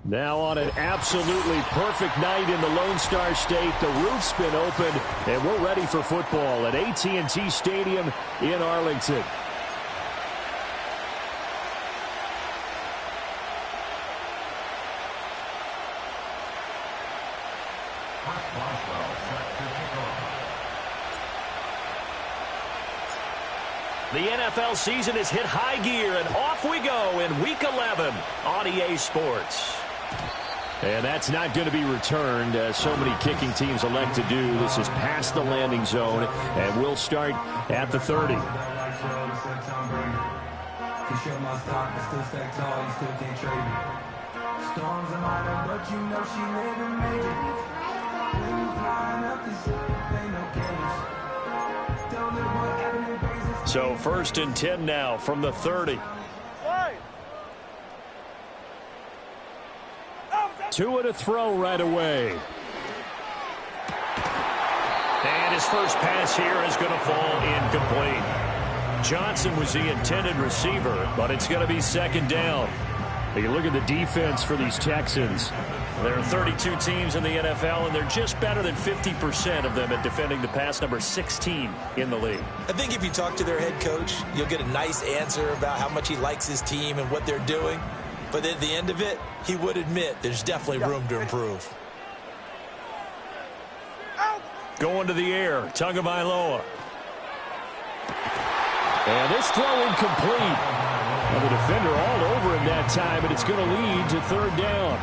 Now on an absolutely perfect night in the Lone Star State, the roof's been opened, and we're ready for football at AT&T Stadium in Arlington. The NFL season has hit high gear, and off we go in Week 11 on EA Sports. And that's not going to be returned, as so many kicking teams elect to do. This is past the landing zone, and we'll start at the 30. Storms are minor, but you know she living major. When you flying up, this ain't no cameras. Don't look what happened. So 1st and 10 now from the 30. Two to throw right away. And his first pass here is going to fall incomplete. Johnson was the intended receiver, but it's going to be 2nd down. You look at the defense for these Texans. There are 32 teams in the NFL, and they're just better than 50% of them at defending the pass, number 16 in the league. I think if you talk to their head coach, you'll get a nice answer about how much he likes his team and what they're doing. But at the end of it, he would admit there's definitely room to improve. Going to the air, Tagovailoa. And this throw incomplete. And the defender all over him that time, and it's going to lead to 3rd down.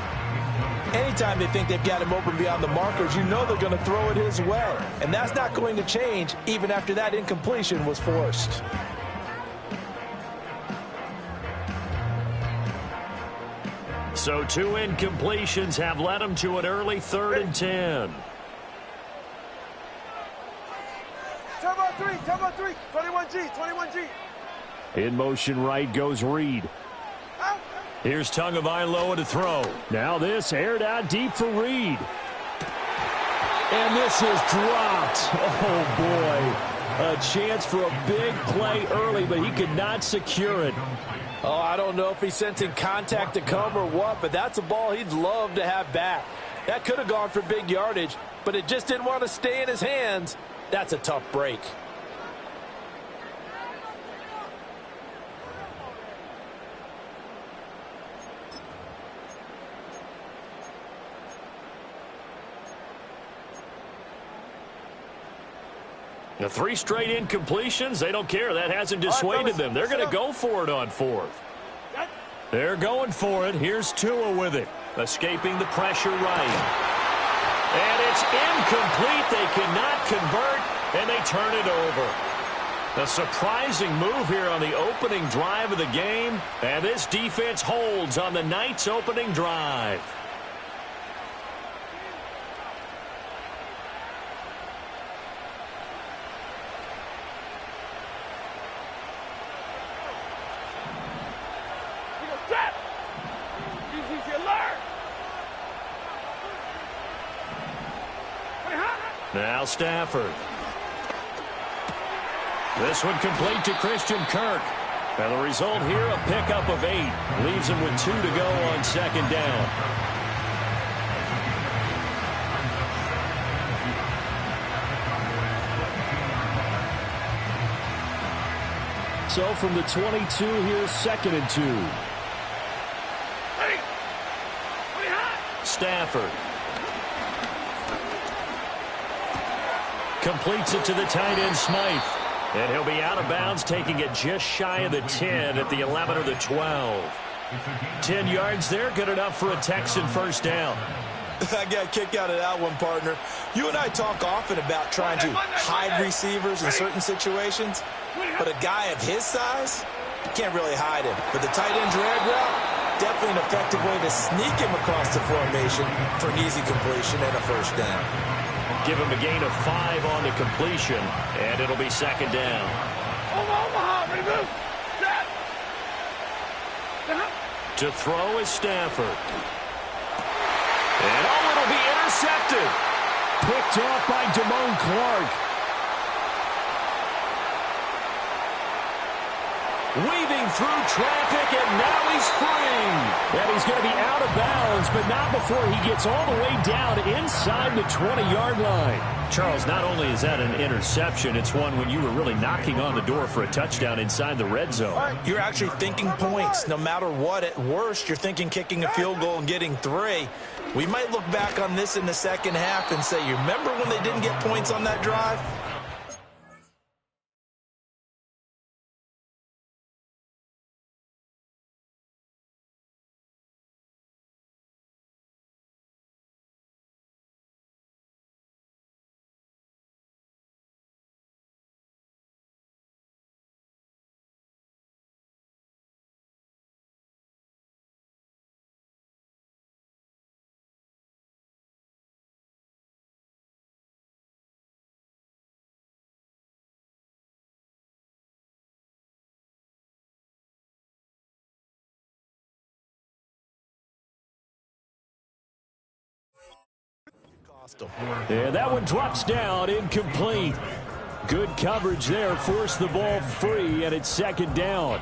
Anytime they think they've got him open beyond the markers, you know they're going to throw it his way. And that's not going to change even after that incompletion was forced. So 2 incompletions have led him to an early 3rd and 10. Turbo 3, 21G. In motion right goes Reed. Here's Tagovailoa to throw. Now this aired out deep for Reed. And this is dropped. Oh, boy. A chance for a big play early, but he could not secure it. Oh, I don't know if he's sensing contact to come or what, but that's a ball he'd love to have back. That could have gone for big yardage, but it just didn't want to stay in his hands. That's a tough break. The 3 straight incompletions, they don't care. That hasn't dissuaded them. They're going to go for it on 4th. They're going for it. Here's Tua with it. Escaping the pressure right. And it's incomplete. They cannot convert, and they turn it over. A surprising move here on the opening drive of the game. And this defense holds on the night's opening drive. Now Stafford. This one complete to Christian Kirk. And the result here, a pickup of 8. Leaves him with 2 to go on 2nd down. So from the 22, here's 2nd and 2. Stafford. Completes it to the tight end, Smythe. And he'll be out of bounds, taking it just shy of the 10 at the 11 or the 12. 10 yards there, good enough for a Texan 1st down. I got a kick out of that one, partner. You and I talk often about trying to hide receivers in certain situations, but a guy of his size, you can't really hide him. But the tight end drag route, definitely an effective way to sneak him across the formation for an easy completion and a 1st down. Give him a gain of 5 on the completion, and it'll be 2nd down. To throw is Stafford. And oh, it'll be intercepted. Picked off by Damone Clark. Weaving through traffic, and now he's free. And he's going to be out of bounds, but not before he gets all the way down inside the 20-yard line. Charles, not only is that an interception, it's one when you were really knocking on the door for a touchdown inside the red zone. You're actually thinking points. No matter what, at worst, you're thinking kicking a field goal and getting 3. We might look back on this in the second half and say, you remember when they didn't get points on that drive? And that one drops down, incomplete. Good coverage there, forced the ball free, and it's second down.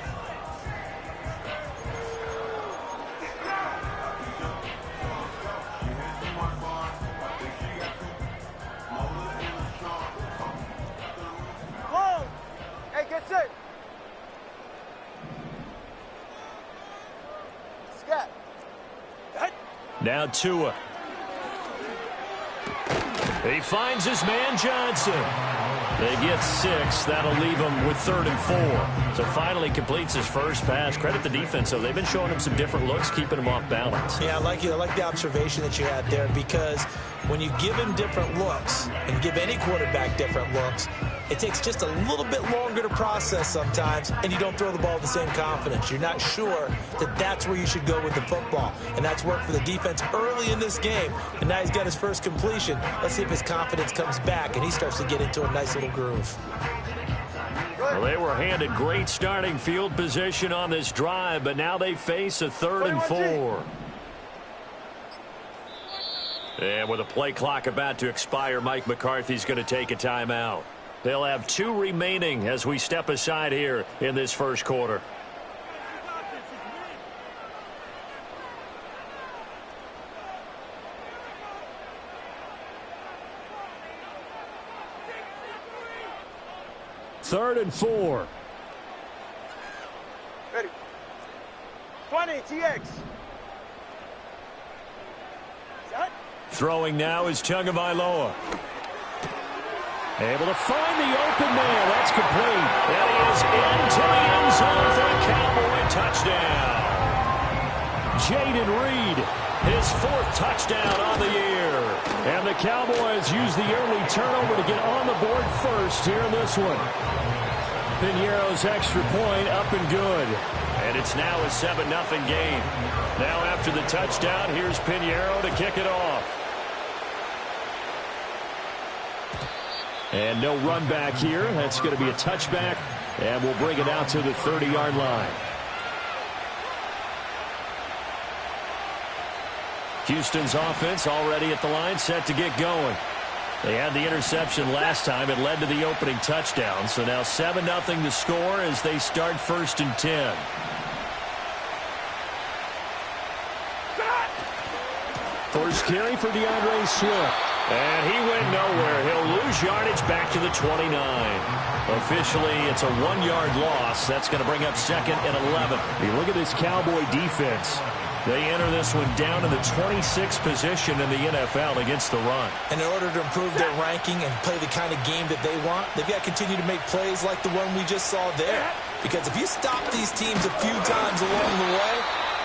Whoa! Hey, get set. Scat. Now Tua. He finds his man Johnson. They get 6. That'll leave him with 3rd and 4. So finally completes his first pass. Credit the defense, though. They've been showing him some different looks, keeping him off balance. Yeah, I like the observation that you had there, because when you give him different looks and give any quarterback different looks, it takes just a little bit longer to process sometimes, and you don't throw the ball with the same confidence. You're not sure that that's where you should go with the football, and that's worked for the defense early in this game, and now he's got his first completion. Let's see if his confidence comes back, and he starts to get into a nice little groove. Well, they were handed great starting field position on this drive, but now they face a 3rd and 4. And with a play clock about to expire, Mike McCarthy's going to take a timeout. They'll have 2 remaining as we step aside here in this first quarter. Third and 4. Ready. 20, TX. Set. Throwing now is Tagovailoa. Able to find the open man. That's complete. And he is into the end zone for a Cowboy touchdown. Jayden Reed, his 4th touchdown on the year. And the Cowboys use the early turnover to get on the board first here in this one. Piñeiro's extra point up and good. And it's now a 7-0 game. Now after the touchdown, here's Piñeiro to kick it off. And no run back here. That's going to be a touchback. And we'll bring it out to the 30-yard line. Houston's offense already at the line, set to get going. They had the interception last time. It led to the opening touchdown. So now 7-0 to score as they start 1st and 10. First carry for DeAndre Swift. And he went nowhere. He'll lose yardage back to the 29. Officially, it's a 1-yard loss. That's going to bring up 2nd and 11. You look at this Cowboy defense. They enter this one down in the 26th position in the NFL against the run. And in order to improve their ranking and play the kind of game that they want, they've got to continue to make plays like the one we just saw there. Because if you stop these teams a few times along the way,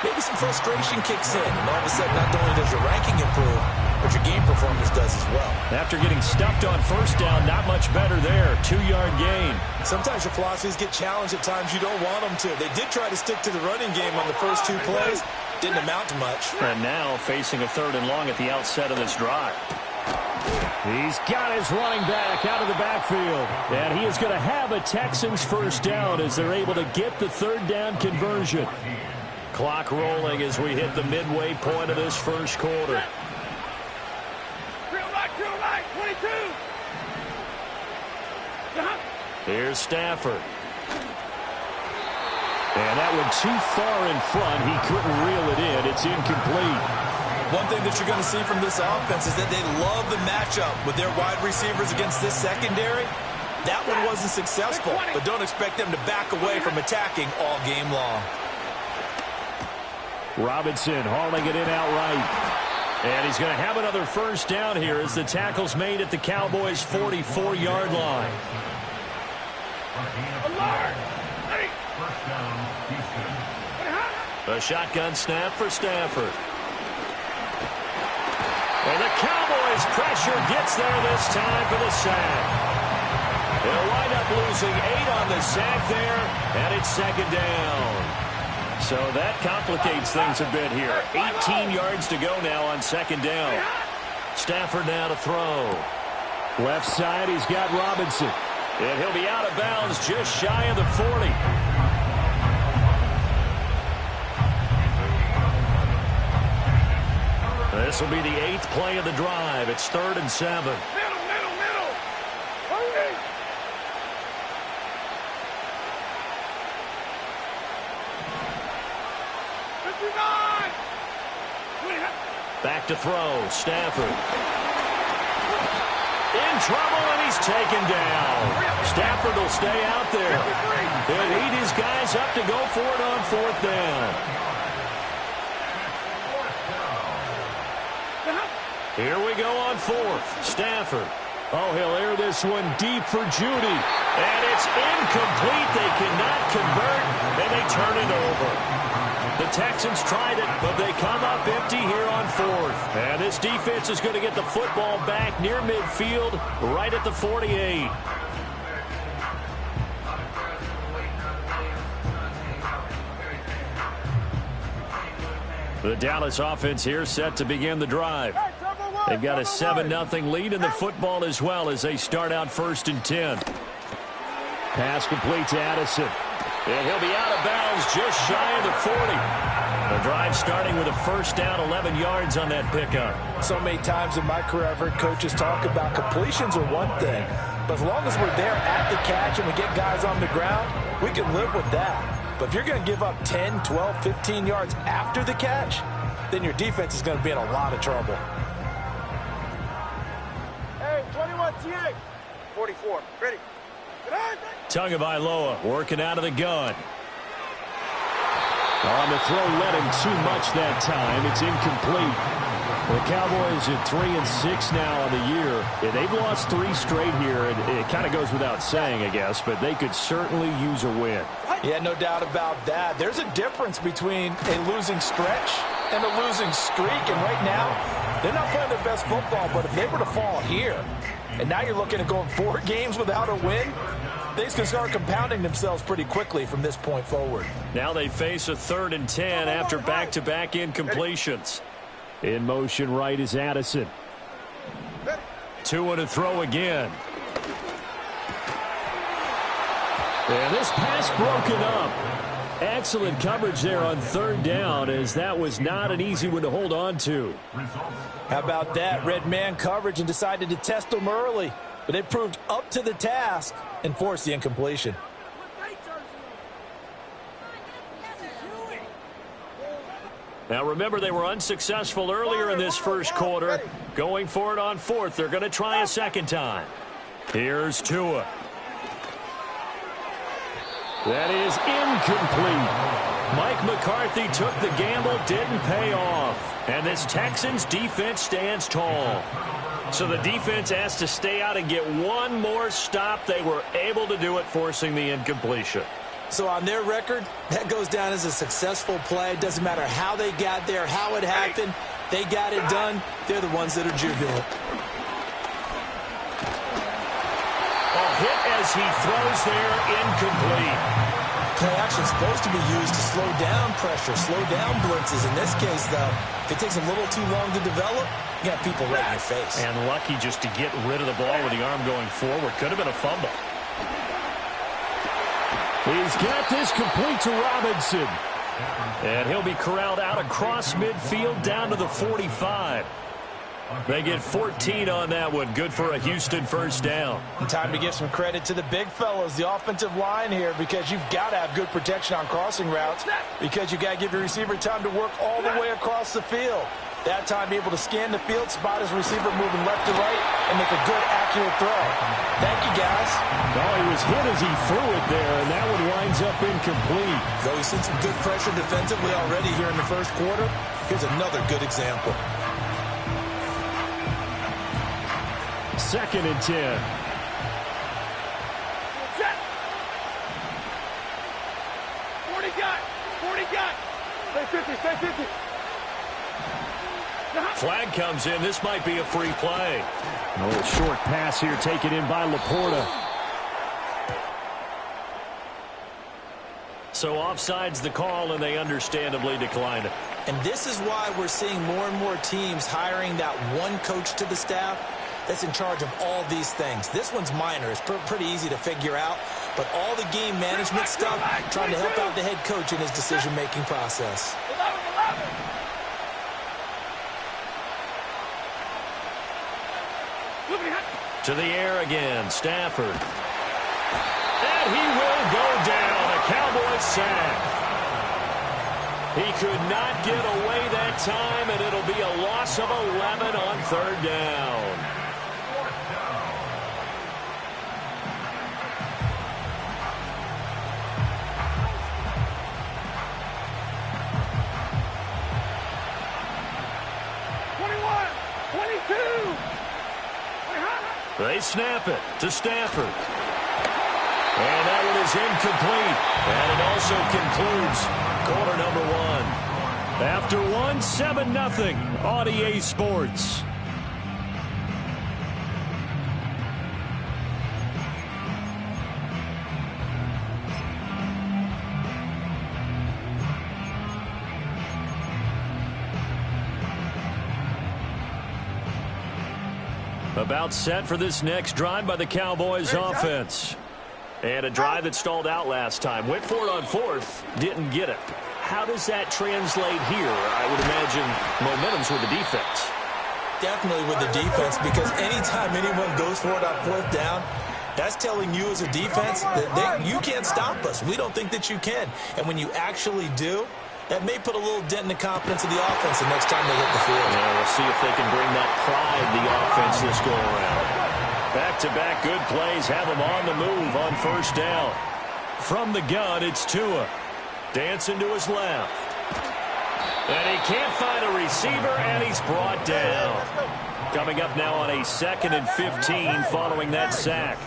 maybe some frustration kicks in. And all of a sudden, not only does your ranking improve, but your game performance does as well. After getting stuffed on 1st down, not much better there. 2-yard gain. Sometimes your philosophies get challenged at times you don't want them to. They did try to stick to the running game on the first 2 plays. Didn't amount to much. And now facing a 3rd and long at the outset of this drive. He's got his running back out of the backfield. And he is going to have a Texans 1st down as they're able to get the 3rd down conversion. clock rolling as we hit the midway point of this first quarter. Drill right, 22. Here's Stafford. And that one too far in front. He couldn't reel it in. It's incomplete. One thing that you're going to see from this offense is that they love the matchup with their wide receivers against this secondary. That one wasn't successful, but don't expect them to back away from attacking all game long. Robinson hauling it in outright. And he's going to have another first down here as the tackle's made at the Cowboys' 44-yard line. A shotgun snap for Stafford. And the Cowboys' pressure gets there this time for the sack. They'll wind up losing 8 on the sack there, and it's second down. So that complicates things a bit here. 18 yards to go now on second down. Stafford now to throw. Left side, he's got Robinson. And he'll be out of bounds just shy of the 40. This will be the 8th play of the drive. It's 3rd and 7. Middle. Hurry. Back to throw. Stafford. In trouble, and he's taken down. Stafford will stay out there. He'll lead his guys up to go for it on 4th down. Here we go on 4th. Stafford. Oh, he'll air this one deep for Judy. And it's incomplete. They cannot convert, and they turn it over. The Texans tried it, but they come up empty here on 4th. And this defense is going to get the football back near midfield, right at the 48. The Dallas offense here set to begin the drive. They've got a 7-0 lead in the football as well as they start out 1st and 10. Pass complete to Addison. And he'll be out of bounds just shy of the 40. The drive starting with a first down, 11 yards on that pickup. So many times in my career, I've heard coaches talk about completions are one thing, but as long as we're there at the catch and we get guys on the ground, we can live with that. But if you're going to give up 10, 12, 15 yards after the catch, then your defense is going to be in a lot of trouble. Hey, 21 TA. 44. Ready. Tagovailoa working out of the gun. On the throw, led him too much that time. It's incomplete. The Cowboys at 3-6 now on the year. Yeah, they've lost 3 straight here, and it kind of goes without saying, I guess, but they could certainly use a win. Yeah, no doubt about that. There's a difference between a losing stretch and a losing streak, and right now, they're not playing their best football, but if they were to fall here, and now you're looking at going 4 games without a win, things can start compounding themselves pretty quickly from this point forward. Now they face a 3rd and 10 after back-to-back incompletions. In motion right is Addison. 2 to throw again. And this pass broken up. Excellent coverage there on 3rd down, as that was not an easy one to hold on to. How about that? Red man coverage and decided to test them early, but it proved up to the task and forced the incompletion. Now remember, they were unsuccessful earlier in this first quarter. Going for it on 4th. They're going to try a second time. Here's Tua. That is incomplete. Mike McCarthy took the gamble, didn't pay off. And this Texans defense stands tall. So the defense has to stay out and get one more stop. They were able to do it, forcing the incompletion. So on their record, that goes down as a successful play. It doesn't matter how they got there, how it happened. They got it done. They're the ones that are jubilant. A hit as he throws there, incomplete. Play action is supposed to be used to slow down pressure, slow down blitzes. In this case, though, if it takes a little too long to develop, you got people right in your face. And lucky just to get rid of the ball with the arm going forward. Could have been a fumble. He's got this complete to Robinson. And he'll be corralled out across midfield down to the 45. They get 14 on that one. Good for a Houston first down. Time to give some credit to the big fellas, the offensive line here, because you've got to have good protection on crossing routes because you've got to give your receiver time to work all the way across the field. That time, be able to scan the field, spot his receiver moving left to right, and make a good, accurate throw. Thank you, guys. Oh, he was hit as he threw it there, and that one winds up incomplete. Though we've seen some good pressure defensively already here in the first quarter, here's another good example. 2nd and 10. Set. 40 got. 40 got. Stay 50. Stay 50. Flag comes in. This might be a free play. A little short pass here taken in by Laporta. So offside's the call, and they understandably declined it. And this is why we're seeing more and more teams hiring that one coach to the staff that's in charge of all these things. This one's minor. It's pretty easy to figure out. But all the game management stuff, trying to help out the head coach in his decision-making process. 11. To the air again, Stafford. And he will go down. A Cowboys sack. He could not get away that time, and it'll be a loss of 11 on 3rd down. They snap it to Stafford. And that one is incomplete. And it also concludes quarter number 1. After 1, 7-0 on EA Sports. About set for this next drive by the Cowboys offense. And a drive that stalled out last time. Went for it on 4th, didn't get it. How does that translate here? I would imagine momentum's with the defense. Definitely with the defense, because anytime anyone goes for it on 4th down, that's telling you as a defense that you can't stop us. We don't think that you can. And when you actually do, that may put a little dent in the confidence of the offense the next time they hit the field. Yeah, we'll see if they can bring that pride the offense this go-around. Back-to-back good plays have them on the move on 1st down. From the gun, it's Tua. Dancing to his left. And he can't find a receiver, and he's brought down. Coming up now on a 2nd and 15 following that sack.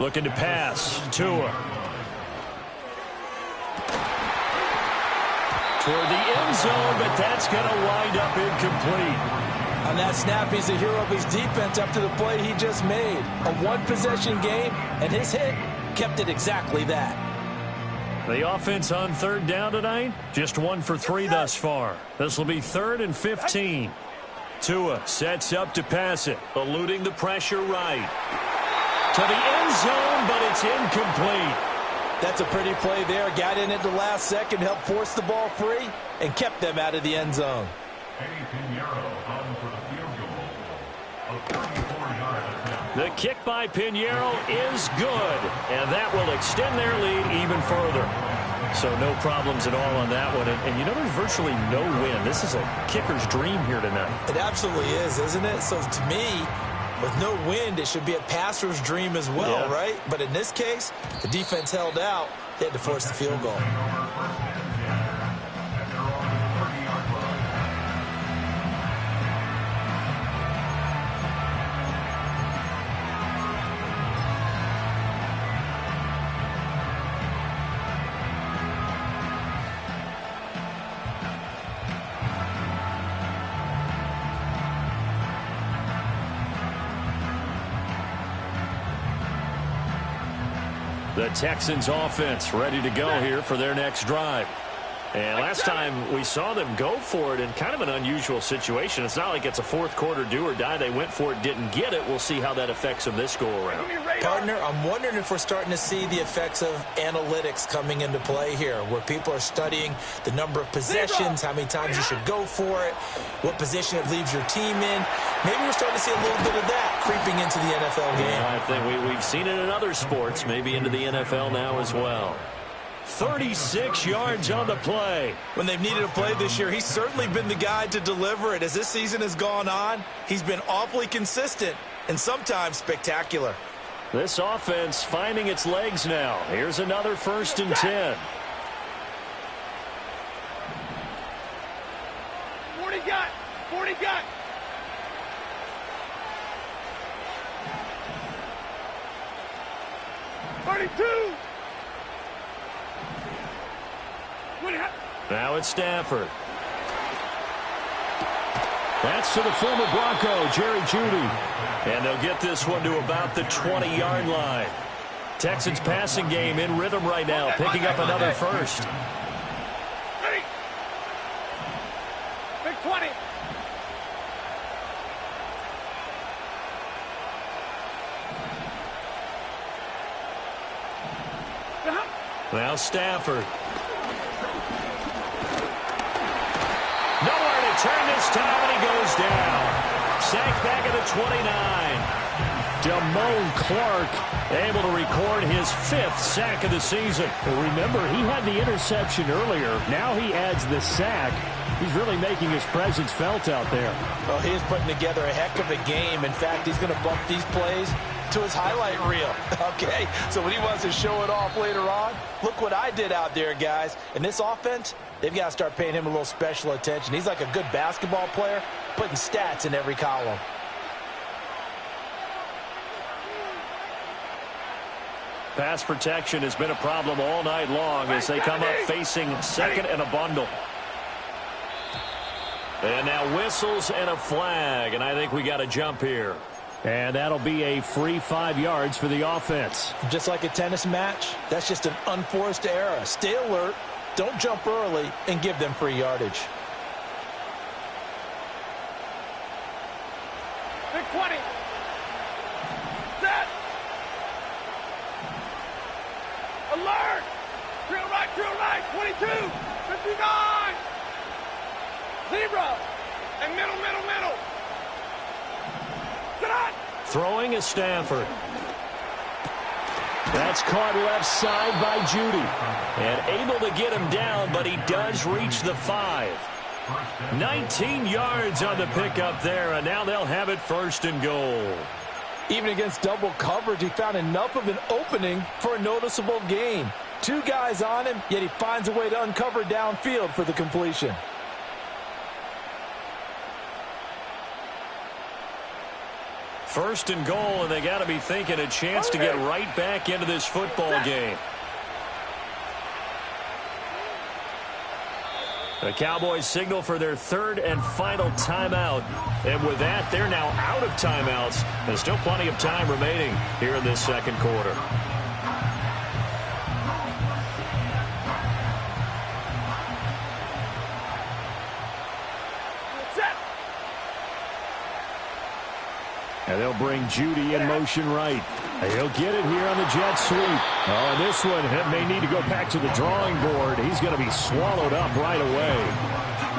Looking to pass. Tua. Toward the end zone, but that's going to wind up incomplete. On that snap, he's the hero of his defense up to the play he just made. A one-possession game, and his hit kept it exactly that. The offense on 3rd down tonight, just 1 for 3 thus far. This will be 3rd and 15. Tua sets up to pass it, eluding the pressure right. To the end zone, but it's incomplete. That's a pretty play there. Got in at the last second, helped force the ball free, and kept them out of the end zone. The kick by Pinheiro is good, and that will extend their lead even further. So no problems at all on that one. And you know, there's virtually no win. This is a kicker's dream here tonight. It absolutely is, isn't it? So to me, with no wind, it should be a passer's dream as well, right? But in this case, the defense held out. They had to force the field goal. The Texans offense ready to go here for their next drive. And last time we saw them go for it in kind of an unusual situation. It's not like it's a fourth quarter do or die. They went for it, didn't get it. We'll see how that affects them this go-around. Partner, I'm wondering if we're starting to see the effects of analytics coming into play here, where people are studying the number of possessions, how many times you should go for it, what position it leaves your team in. Maybe we're starting to see a little bit of that creeping into the NFL game. I think we've seen it in other sports, maybe into the NFL now as well. 36 yards on the play. When they've needed a play this year, he's certainly been the guy to deliver it. As this season has gone on, he's been awfully consistent and sometimes spectacular. This offense finding its legs now. Here's another 1st and 10. 40 got. 40 got. Now it's Stafford. That's to the former Bronco, Jerry Jeudy. And they'll get this one to about the 20-yard line. Texans passing game in rhythm right now, picking up another first. Big 20. Now Stafford. Nowhere to turn this time, and he goes down. Sacked back at the 29. Damone Clark able to record his 5th sack of the season. Remember, he had the interception earlier. Now he adds the sack. He's really making his presence felt out there. Well, he is putting together a heck of a game. In fact, he's going to bump these plays to his highlight reel. Okay, so when he wants to show it off later on, look what I did out there, guys. In this offense, they've got to start paying him a little special attention. He's like a good basketball player, putting stats in every column. Pass protection has been a problem all night long as they come up facing 2nd and a bundle. And now whistles and a flag, and I think we got a jump here. And that'll be a free 5 yards for the offense. Just like a tennis match, that's just an unforced error. Stay alert, don't jump early, and give them free yardage. Big 20. Set. Alert. Drill right. 22. 59. Zebra. And middle. Throwing is Stafford. That's caught left side by Jeudy. And able to get him down, but he does reach the 5. 19 yards on the pickup there, and now they'll have it 1st and goal. Even against double coverage, he found enough of an opening for a noticeable gain. 2 guys on him, yet he finds a way to uncover downfield for the completion. First and goal, and they got to be thinking a chance to get right back into this football game. The Cowboys signal for their 3rd and final timeout. And with that, they're now out of timeouts. There's still plenty of time remaining here in this 2nd quarter. And they'll bring Jeudy in motion right. He'll get it here on the jet sweep. Oh, and this one may need to go back to the drawing board. He's going to be swallowed up right away.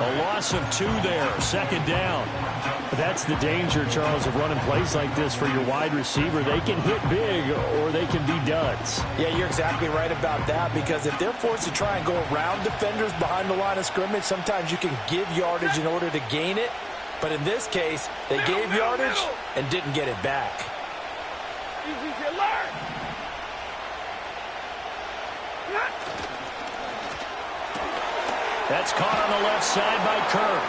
A loss of 2 there, 2nd down. That's the danger, Charles, of running plays like this for your wide receiver. They can hit big or they can be duds. Yeah, you're exactly right about that, because if they're forced to try and go around defenders behind the line of scrimmage, sometimes you can give yardage in order to gain it. But in this case, they gave yardage and didn't get it back. Easy, alert. That's caught on the left side by Kirk.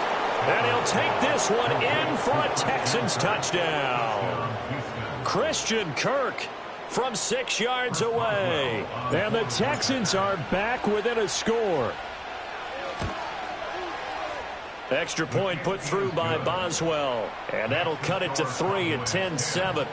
And he'll take this one in for a Texans touchdown. Christian Kirk from 6 yards away. And the Texans are back within a score. Extra point put through by Boswell. And that'll cut it to 3 at 10-7.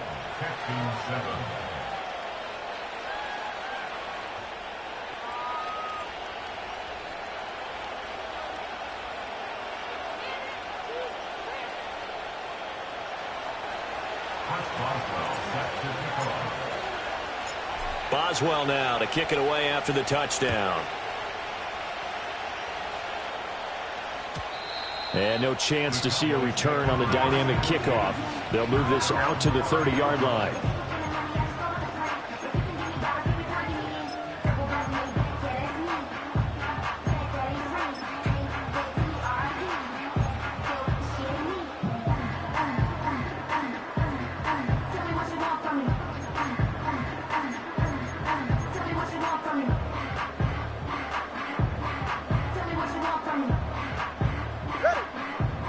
Boswell now to kick it away after the touchdown. And no chance to see a return on the dynamic kickoff. They'll move this out to the 30-yard line.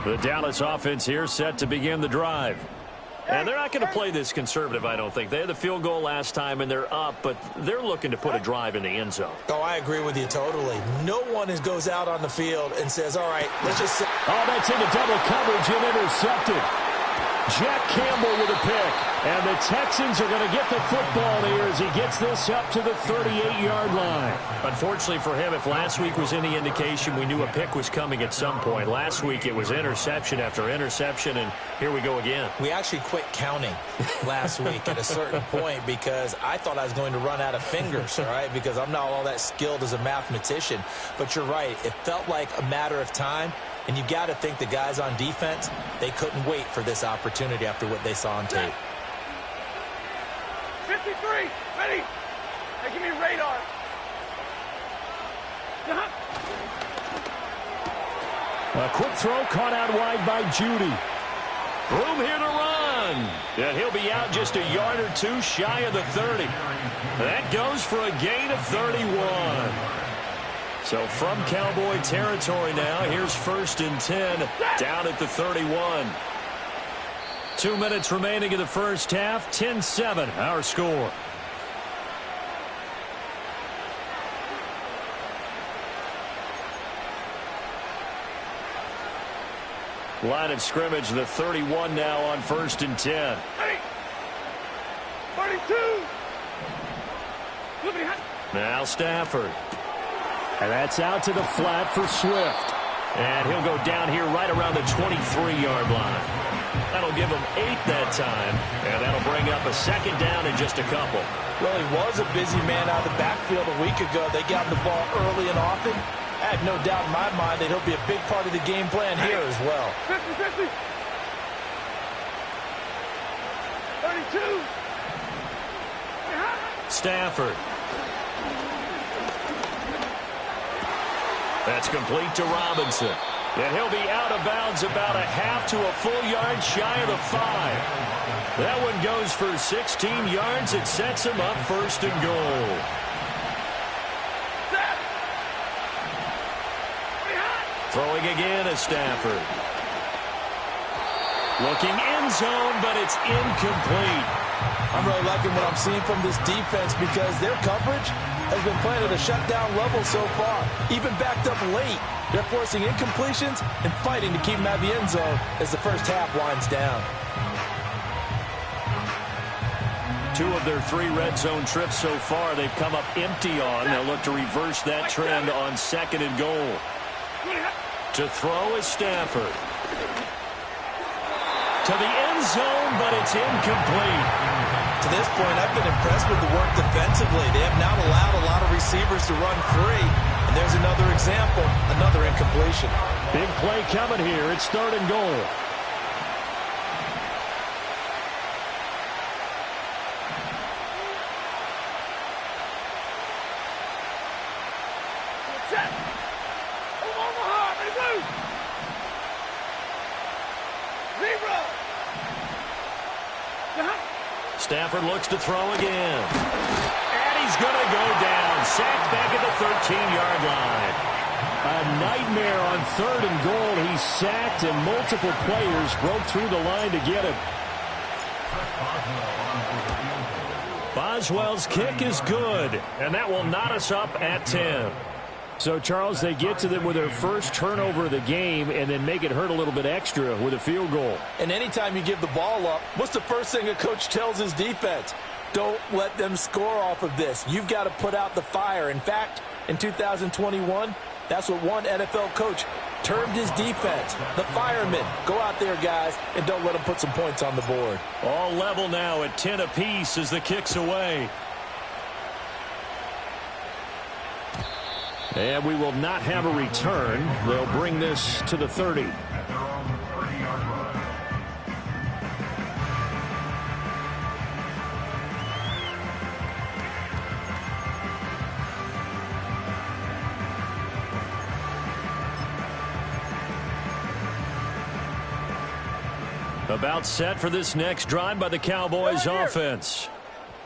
The Dallas offense here set to begin the drive. And they're not going to play this conservative, I don't think. They had the field goal last time, and they're up, but they're looking to put a drive in the end zone. Oh, I agree with you totally. No one goes out on the field and says, all right, let's just... Oh, that's into double coverage and intercepted. Jack Campbell with a pick. And the Texans are going to get the football here as he gets this up to the 38-yard line. Unfortunately for him, if last week was any indication, we knew a pick was coming at some point. Last week it was interception after interception, and here we go again. We actually quit counting last week at a certain point because I thought I was going to run out of fingers, all right, because I'm not all that skilled as a mathematician. But you're right. It felt like a matter of time. And you got to think the guys on defense, they couldn't wait for this opportunity after what they saw on tape. 53, ready. Now give me radar. A quick throw caught out wide by Judy. Room here to run. And he'll be out just a yard or two shy of the 30. That goes for a gain of 31. So from Cowboy territory now, here's 1st and 10 down at the 31. 2 minutes remaining in the first half, 10-7 our score. Line of scrimmage, the 31 now on 1st and 10. 32. Now Stafford. And that's out to the flat for Swift. And he'll go down here right around the 23-yard line. That'll give him 8 that time. And that'll bring up a 2nd down in just a couple. Well, he was a busy man out of the backfield a week ago. They got him the ball early and often. I have no doubt in my mind that he'll be a big part of the game plan here as well. 50, 50. 32. Stafford. That's complete to Robinson. And he'll be out of bounds about a half to a full yard shy of the 5. That one goes for 16 yards. It sets him up 1st and goal. Throwing again is Stafford. Looking end zone, but it's incomplete. I'm really liking what I'm seeing from this defense because their coverage has been playing at a shutdown level so far. Even backed up late, they're forcing incompletions and fighting to keep them out of the end zone as the first half winds down. 2 of their 3 red zone trips so far they've come up empty on. They'll look to reverse that trend on 2nd and goal. To throw is Stafford. To the end zone, but it's incomplete. To this point, I've been impressed with the work defensively. They have not allowed a lot of receivers to run free. And there's another example, another incompletion. Big play coming here. It's 3rd and goal. Stafford looks to throw again. And he's going to go down. Sacked back at the 13-yard line. A nightmare on 3rd and goal. He's sacked, and multiple players broke through the line to get him. Boswell's kick is good, and that will knot us up at 10. So, Charles, they get to them with their first turnover of the game and then make it hurt a little bit extra with a field goal. And anytime you give the ball up, what's the first thing a coach tells his defense? Don't let them score off of this. You've got to put out the fire. In fact, in 2021, that's what one NFL coach termed his defense, the firemen. Go out there, guys, and don't let them put some points on the board. All level now at 10 apiece as the kick's away. And we will not have a return. They'll bring this to the 30. About set for this next drive by the Cowboys offense.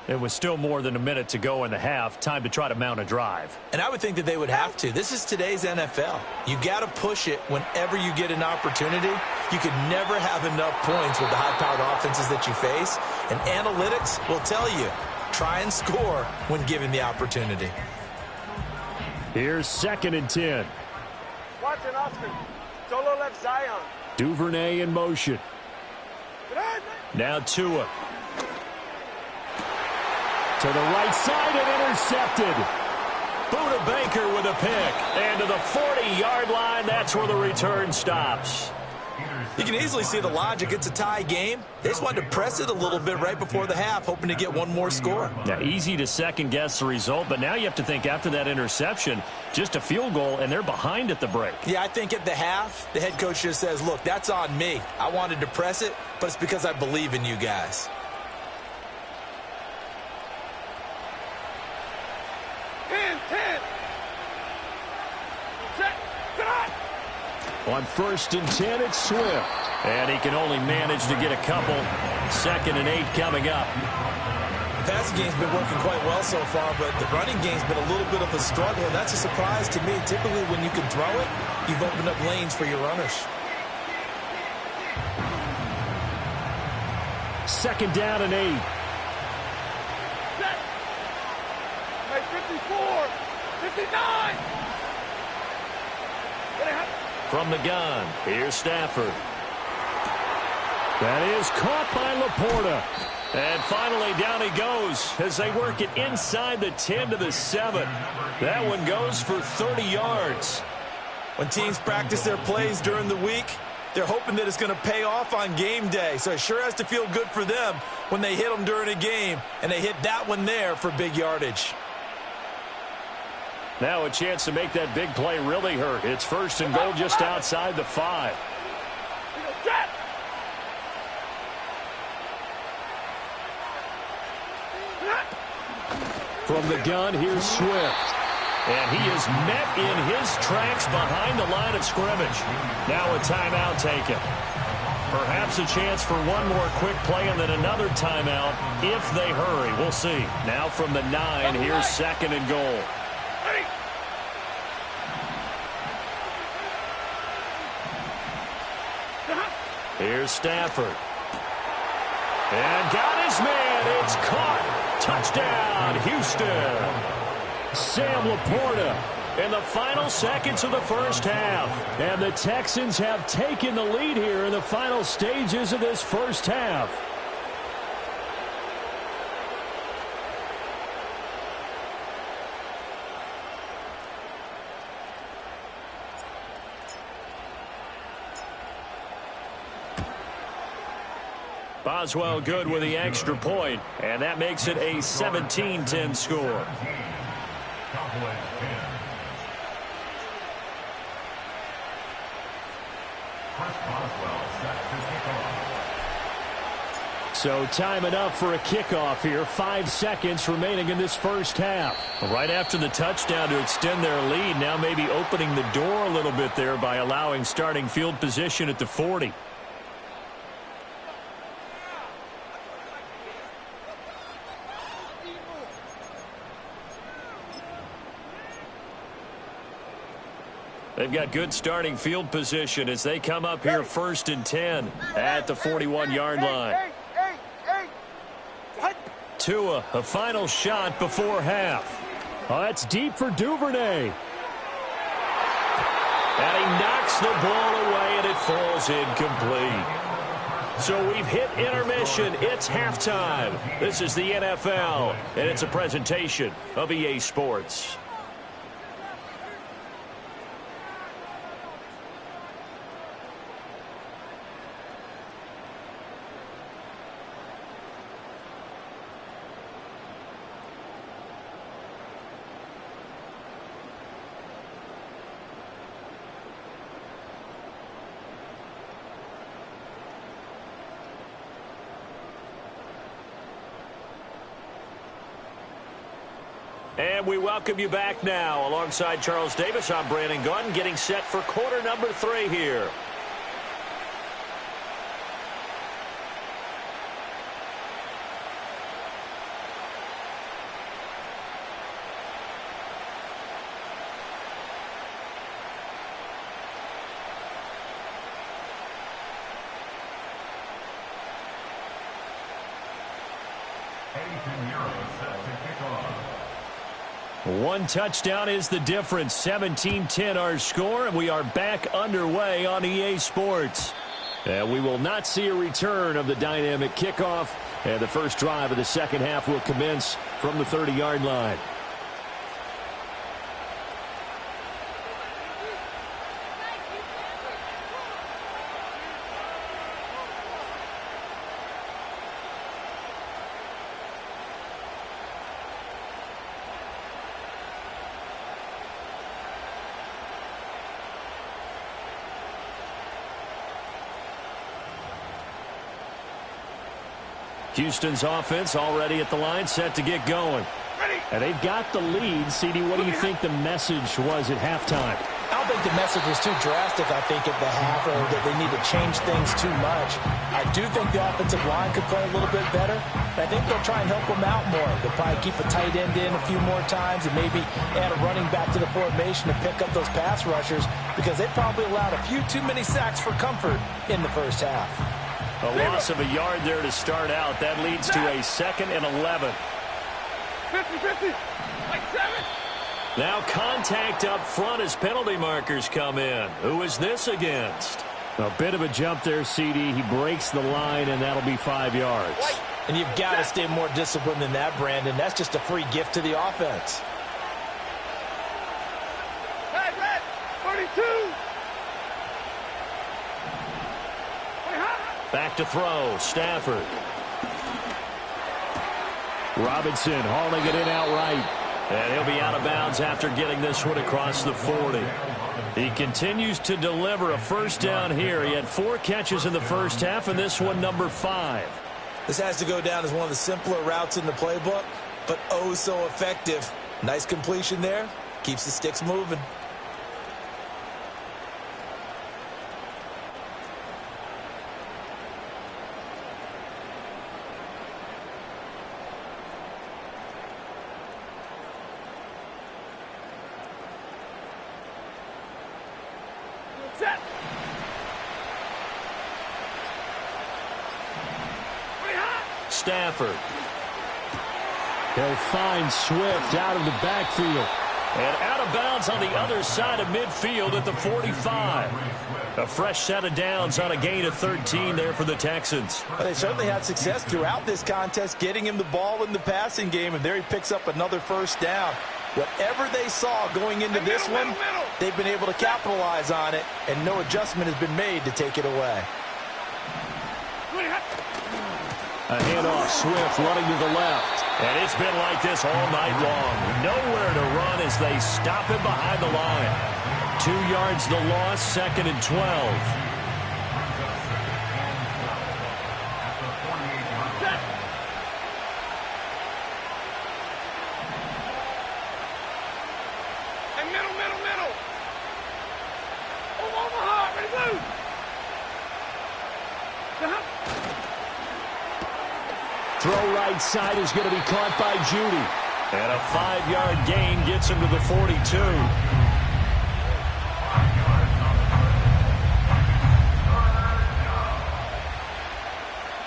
It was still more than a minute to go in the half. Time to try to mount a drive. And I would think that they would have to. This is today's NFL. You got to push it whenever you get an opportunity. You could never have enough points with the high-powered offenses that you face. And analytics will tell you, try and score when given the opportunity. Here's 2nd and 10. Watson, Austin. Solo left Zion. Duvernay in motion. Now Tua. To the right side and intercepted. Buda Baker with a pick. And to the 40-yard line, that's where the return stops. You can easily see the logic. It's a tie game. They just wanted to press it a little bit right before the half, hoping to get one more score. Yeah, easy to second-guess the result, but now you have to think after that interception, just a field goal, and they're behind at the break. Yeah, I think at the half, the head coach just says, look, that's on me. I wanted to press it, but it's because I believe in you guys. On 1st and 10, it's Swift. And he can only manage to get a couple. 2nd and 8 coming up. The passing game's been working quite well so far, but the running game's been a little bit of a struggle, and that's a surprise to me. Typically, when you can throw it, you've opened up lanes for your runners. 2nd down and 8. Hey, 54, 59. From the gun, here's Stafford. That is caught by Laporta. And finally, down he goes as they work it inside the 10 to the 7. That one goes for 30 yards. When teams practice their plays during the week, they're hoping that it's going to pay off on game day. So it sure has to feel good for them when they hit them during a game, and they hit that one there for big yardage. Now a chance to make that big play really hurt. It's 1st and goal just outside the 5. From the gun, here's Swift. And he is met in his tracks behind the line of scrimmage. Now a timeout taken. Perhaps a chance for one more quick play and then another timeout if they hurry. We'll see. Now from the 9, here's 2nd and goal. Here's Stafford. And got his man. It's caught. Touchdown, Houston. Sam Laporta. In the final seconds of the first half. And the Texans have taken the lead here in the final stages of this first half. Boswell good with the extra point, and that makes it a 17-10 score. So time enough for a kickoff here. 5 seconds remaining in this first half. Right after the touchdown to extend their lead, now maybe opening the door a little bit there by allowing starting field position at the 40. They've got good starting field position as they come up here 1st and 10 at the 41-yard line. Tua, a final shot before half. Oh, that's deep for Duvernay. And he knocks the ball away, and it falls incomplete. So we've hit intermission. It's halftime. This is the NFL, and it's a presentation of EA Sports. And we welcome you back now. Alongside Charles Davis, I'm Brandon Gaudin, getting set for quarter number 3 here. One touchdown is the difference. 17-10 our score, and we are back underway on EA Sports. And we will not see a return of the dynamic kickoff, and the first drive of the second half will commence from the 30-yard line. Houston's offense already at the line, set to get going. And they've got the lead. CD, what do you think the message was at halftime? I don't think the message was too drastic, I think, at the half, or that they need to change things too much. I do think the offensive line could play a little bit better. But I think they'll try and help them out more. They'll probably keep a tight end in a few more times and maybe add a running back to the formation to pick up those pass rushers, because they probably allowed a few too many sacks for comfort in the first half. A loss of a yard there to start out. That leads to a 2nd and 11. 50-50. Like 7. Now contact up front as penalty markers come in. Who is this against? A bit of a jump there, CD. He breaks the line, and that'll be 5 yards. And you've got to stay more disciplined than that, Brandon. That's just a free gift to the offense. Red, 42. Back to throw, Stafford. Robinson hauling it in outright. And he'll be out of bounds after getting this one across the 40. He continues to deliver a first down here. He had 4 catches in the first half, and this one number 5. This has to go down as one of the simpler routes in the playbook, but oh so effective. Nice completion there. Keeps the sticks moving. Set. Stafford. He'll find Swift out of the backfield. And out of bounds on the other side of midfield at the 45. A fresh set of downs on a gain of 13 there for the Texans. Well, they certainly had success throughout this contest, getting him the ball in the passing game, and there he picks up another first down. Whatever they saw going into this one, they've been able to capitalize on it, and no adjustment has been made to take it away. A handoff, Swift running to the left. And it's been like this all night long. Nowhere to run as they stop him behind the line. 2 yards the loss, 2nd and 12. Middle. Omaha, ready to move. Throw right side is going to be caught by Judy. And a 5-yard gain gets him to the 42.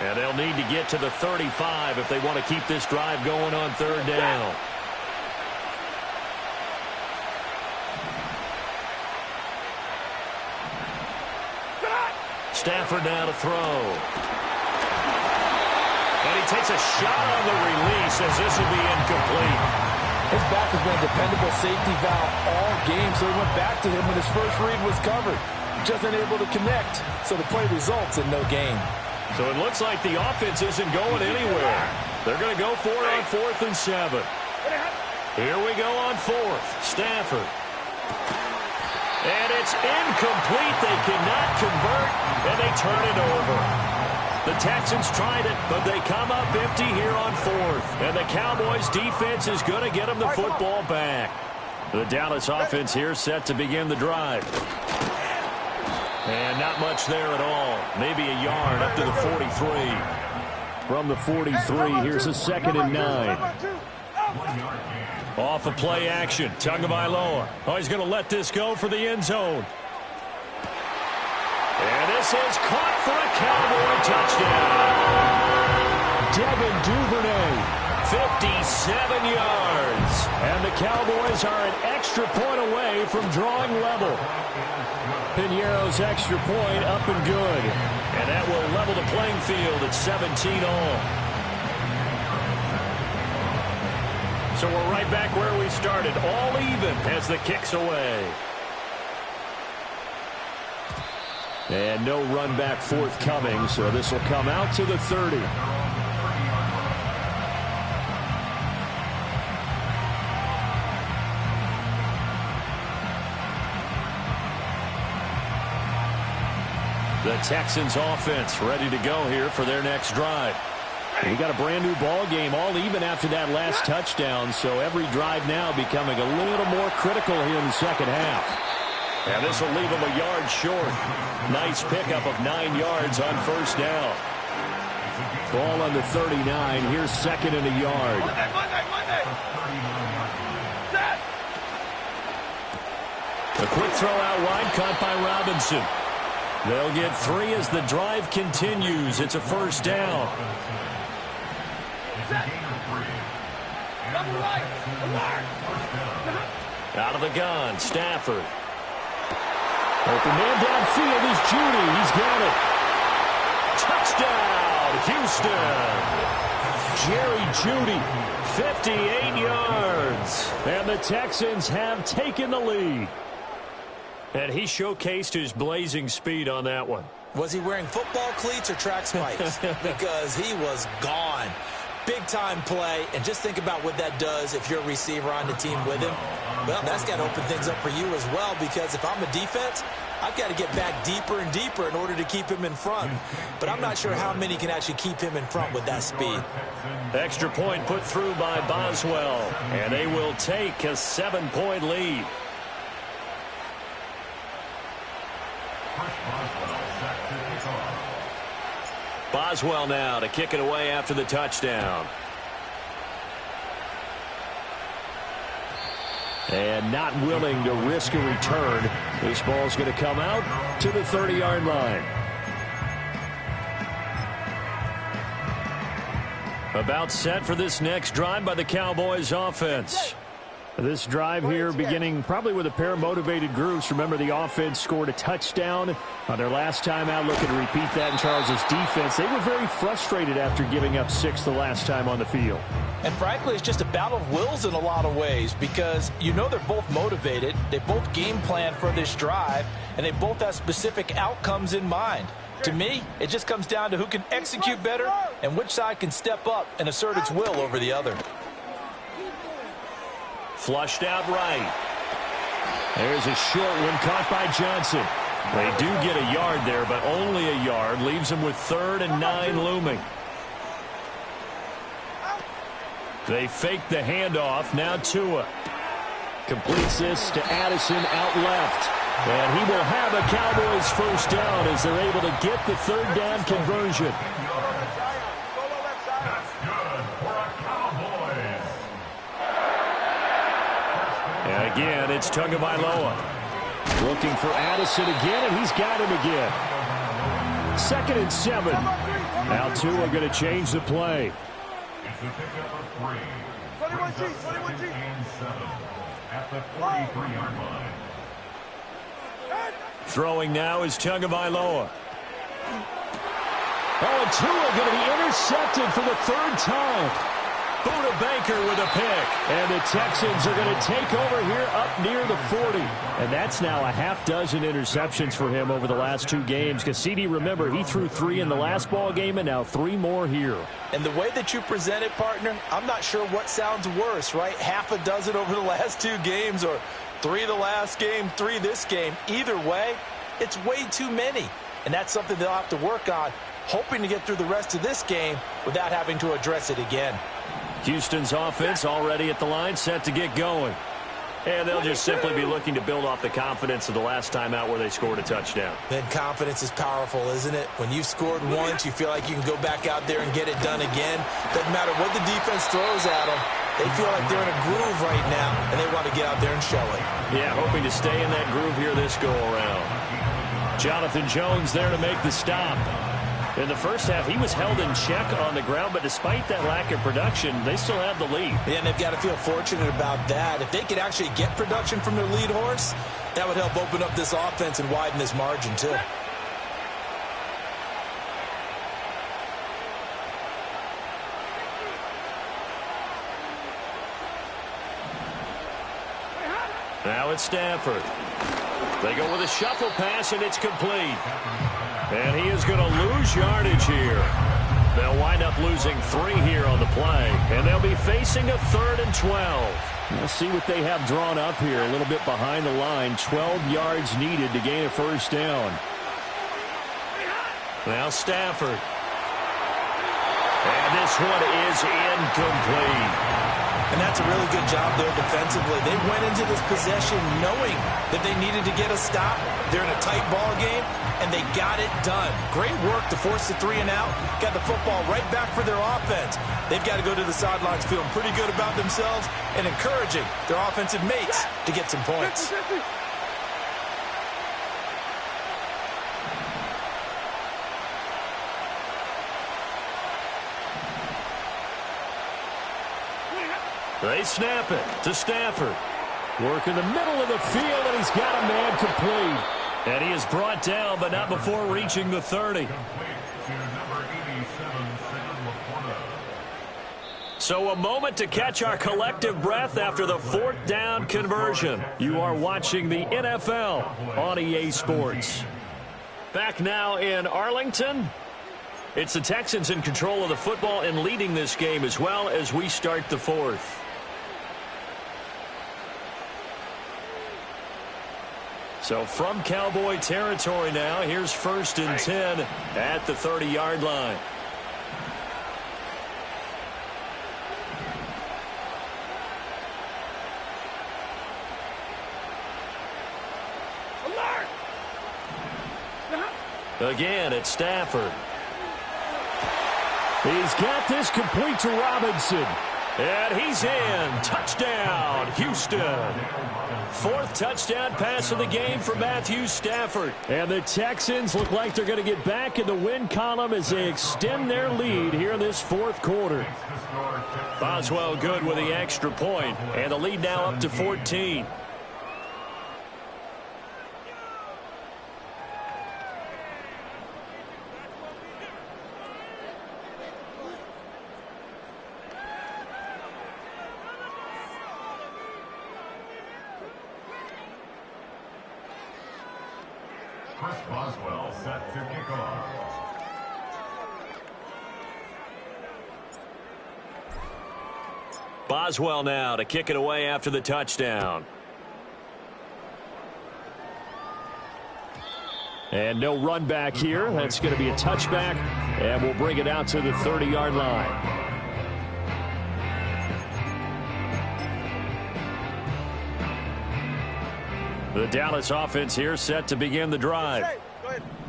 And they'll need to get to the 35 if they want to keep this drive going on 3rd down. Stafford now to throw. And he takes a shot on the release as this will be incomplete. His back has been a dependable safety valve all game, so he went back to him when his first read was covered. Just unable to connect, so the play results in no gain. So it looks like the offense isn't going anywhere. They're going to go for it on 4th and 7. Here we go on 4th. Stafford. And it's incomplete. They cannot convert, and they turn it over. The Texans tried it, but they come up empty here on fourth. And the Cowboys defense is going to get them the football back. The Dallas offense here set to begin the drive. And not much there at all. Maybe a yard up to the 43. From the 43, here's a 2nd and 9. Off of play action, Tagovailoa. Oh, he's going to let this go for the end zone. And this is caught for a Cowboy touchdown. Devin Duvernay, 57 yards. And the Cowboys are an extra point away from drawing level. Piñeiro's extra point up and good. And that will level the playing field at 17 all. So we're right back where we started, all even as the kick's away. And no run back forthcoming, so this will come out to the 30. The Texans offense ready to go here for their next drive. We got a brand new ball game, all even after that last touchdown, so every drive now becoming a little more critical here in the second half. And this will leave them a yard short. Nice pickup of 9 yards on first down. Ball on the 39. Here's 2nd and a yard. A quick throw out wide, caught by Robinson. They'll get 3 as the drive continues. It's a first down. Out of the gun, Stafford. Open man downfield is Judy. He's got it. Touchdown, Houston. Jerry Judy. 58 yards. And the Texans have taken the lead. And he showcased his blazing speed on that one. Was he wearing football cleats or track spikes? Because he was gone. Big-time play, and just think about what that does if you're a receiver on the team with him. Well, that's got to open things up for you as well, because if I'm a defense, I've got to get back deeper and deeper in order to keep him in front. But I'm not sure how many can actually keep him in front with that speed. Extra point put through by Boswell, and they will take a 7-point lead. Boswell now to kick it away after the touchdown. And not willing to risk a return. This ball's going to come out to the 30-yard line. About set for this next drive by the Cowboys offense. This drive here beginning probably with a pair of motivated groups. Remember, the offense scored a touchdown on their last time out. Looking to repeat that in Charles' defense. They were very frustrated after giving up 6 the last time on the field. And frankly, it's just a battle of wills in a lot of ways, because you know they're both motivated. They both game plan for this drive, and they both have specific outcomes in mind. To me, it just comes down to who can execute better and which side can step up and assert its will over the other. Flushed out right. There's a short one caught by Johnson. They do get a yard there, but only a yard. Leaves them with 3rd and 9 looming. They fake the handoff. Now Tua completes this to Addison out left. And he will have a Cowboys first down as they're able to get the 3rd down conversion. And again, it's Tagovailoa. Looking for Addison again, and he's got him again. 2nd and 7. Now Tua going to change the play. It's the pickup of 3. 21G. At the 43-yard line. Throwing now is Tagovailoa. Oh, and Tua going to be intercepted for the 3rd time. Buda Baker with a pick. And the Texans are going to take over here up near the 40. And that's now a half dozen interceptions for him over the last 2 games. Because CD, remember, he threw 3 in the last ball game and now 3 more here. And the way that you present it, partner, I'm not sure what sounds worse, right? Half a dozen over the last 2 games, or 3 the last game, 3 this game. Either way, it's way too many. And that's something they'll have to work on. hoping to get through the rest of this game without having to address it again. Houston's offense already at the line, set to get going. And they'll just simply be looking to build off the confidence of the last time out where they scored a touchdown. Then confidence is powerful, isn't it? When you've scored once, you feel like you can go back out there and get it done again. Doesn't matter what the defense throws at them. They feel like they're in a groove right now, and they want to get out there and show it. Yeah, hoping to stay in that groove here this go-around. Jonathan Jones there to make the stop. In the first half, he was held in check on the ground, but despite that lack of production, they still have the lead. Yeah, and they've got to feel fortunate about that. If they could actually get production from their lead horse, that would help open up this offense and widen this margin, too. Now it's Stafford. They go with a shuffle pass, and it's complete. And he is going to lose yardage here. They'll wind up losing 3 here on the play, and they'll be facing a 3rd and 12. We'll see what they have drawn up here, a little bit behind the line. 12 yards needed to gain a first down. Now Stafford. And this one is incomplete. And that's a really good job there defensively. They went into this possession knowing that they needed to get a stop. They're in a tight ball game, and they got it done. Great work to force the 3 and out. Got the football right back for their offense. They've got to go to the sidelines feeling pretty good about themselves and encouraging their offensive mates to get some points. They snap it to Stafford. Work in the middle of the field, and he's got a man complete. And he is brought down, but not before reaching the 30. So a moment to catch our collective breath after the 4th down conversion. You are watching the NFL on EA Sports. Back now in Arlington. It's the Texans in control of the football and leading this game as well as we start the 4th. So from Cowboy territory now, here's 1st and 10 at the 30-yard line. Again, it's Stafford. He's got this complete to Robinson. And he's in. Touchdown, Houston. 4th touchdown pass of the game for Matthew Stafford. And the Texans look like they're going to get back in the win column as they extend their lead here in this 4th quarter. Boswell good with the extra point, and the lead now up to 14. Chris Boswell set to kick off. Boswell now to kick it away after the touchdown. And no run back here. That's going to be a touchback, and we'll bring it out to the 30-yard line. The Dallas offense here set to begin the drive.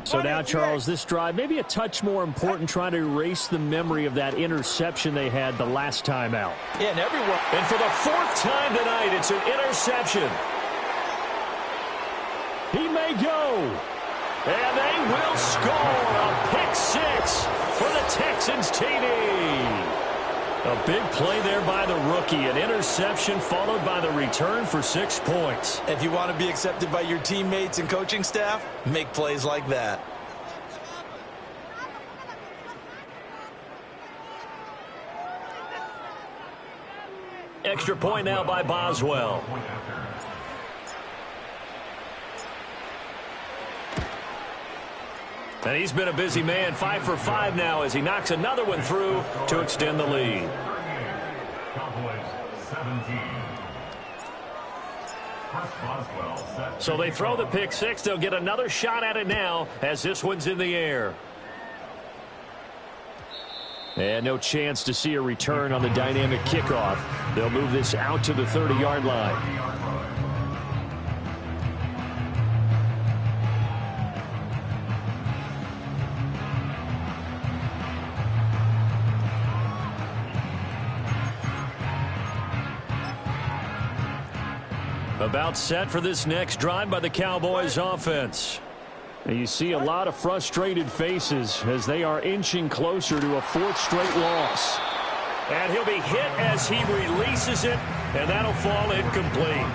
So now, Charles, this drive maybe a touch more important, trying to erase the memory of that interception they had the last time out. Yeah, And for the 4th time tonight, it's an interception. He may go. And they will score a pick 6 for the Texans TD. A big play there by the rookie. An interception followed by the return for 6 points. If you want to be accepted by your teammates and coaching staff, make plays like that. Extra point now by Boswell. And he's been a busy man, 5 for 5 now as he knocks another one through to extend the lead. So they throw the pick 6. They'll get another shot at it now as this one's in the air. And no chance to see a return on the dynamic kickoff. They'll move this out to the 30-yard line. About set for this next drive by the Cowboys offense. And you see a lot of frustrated faces as they are inching closer to a fourth straight loss. And he'll be hit as he releases it, and that'll fall incomplete.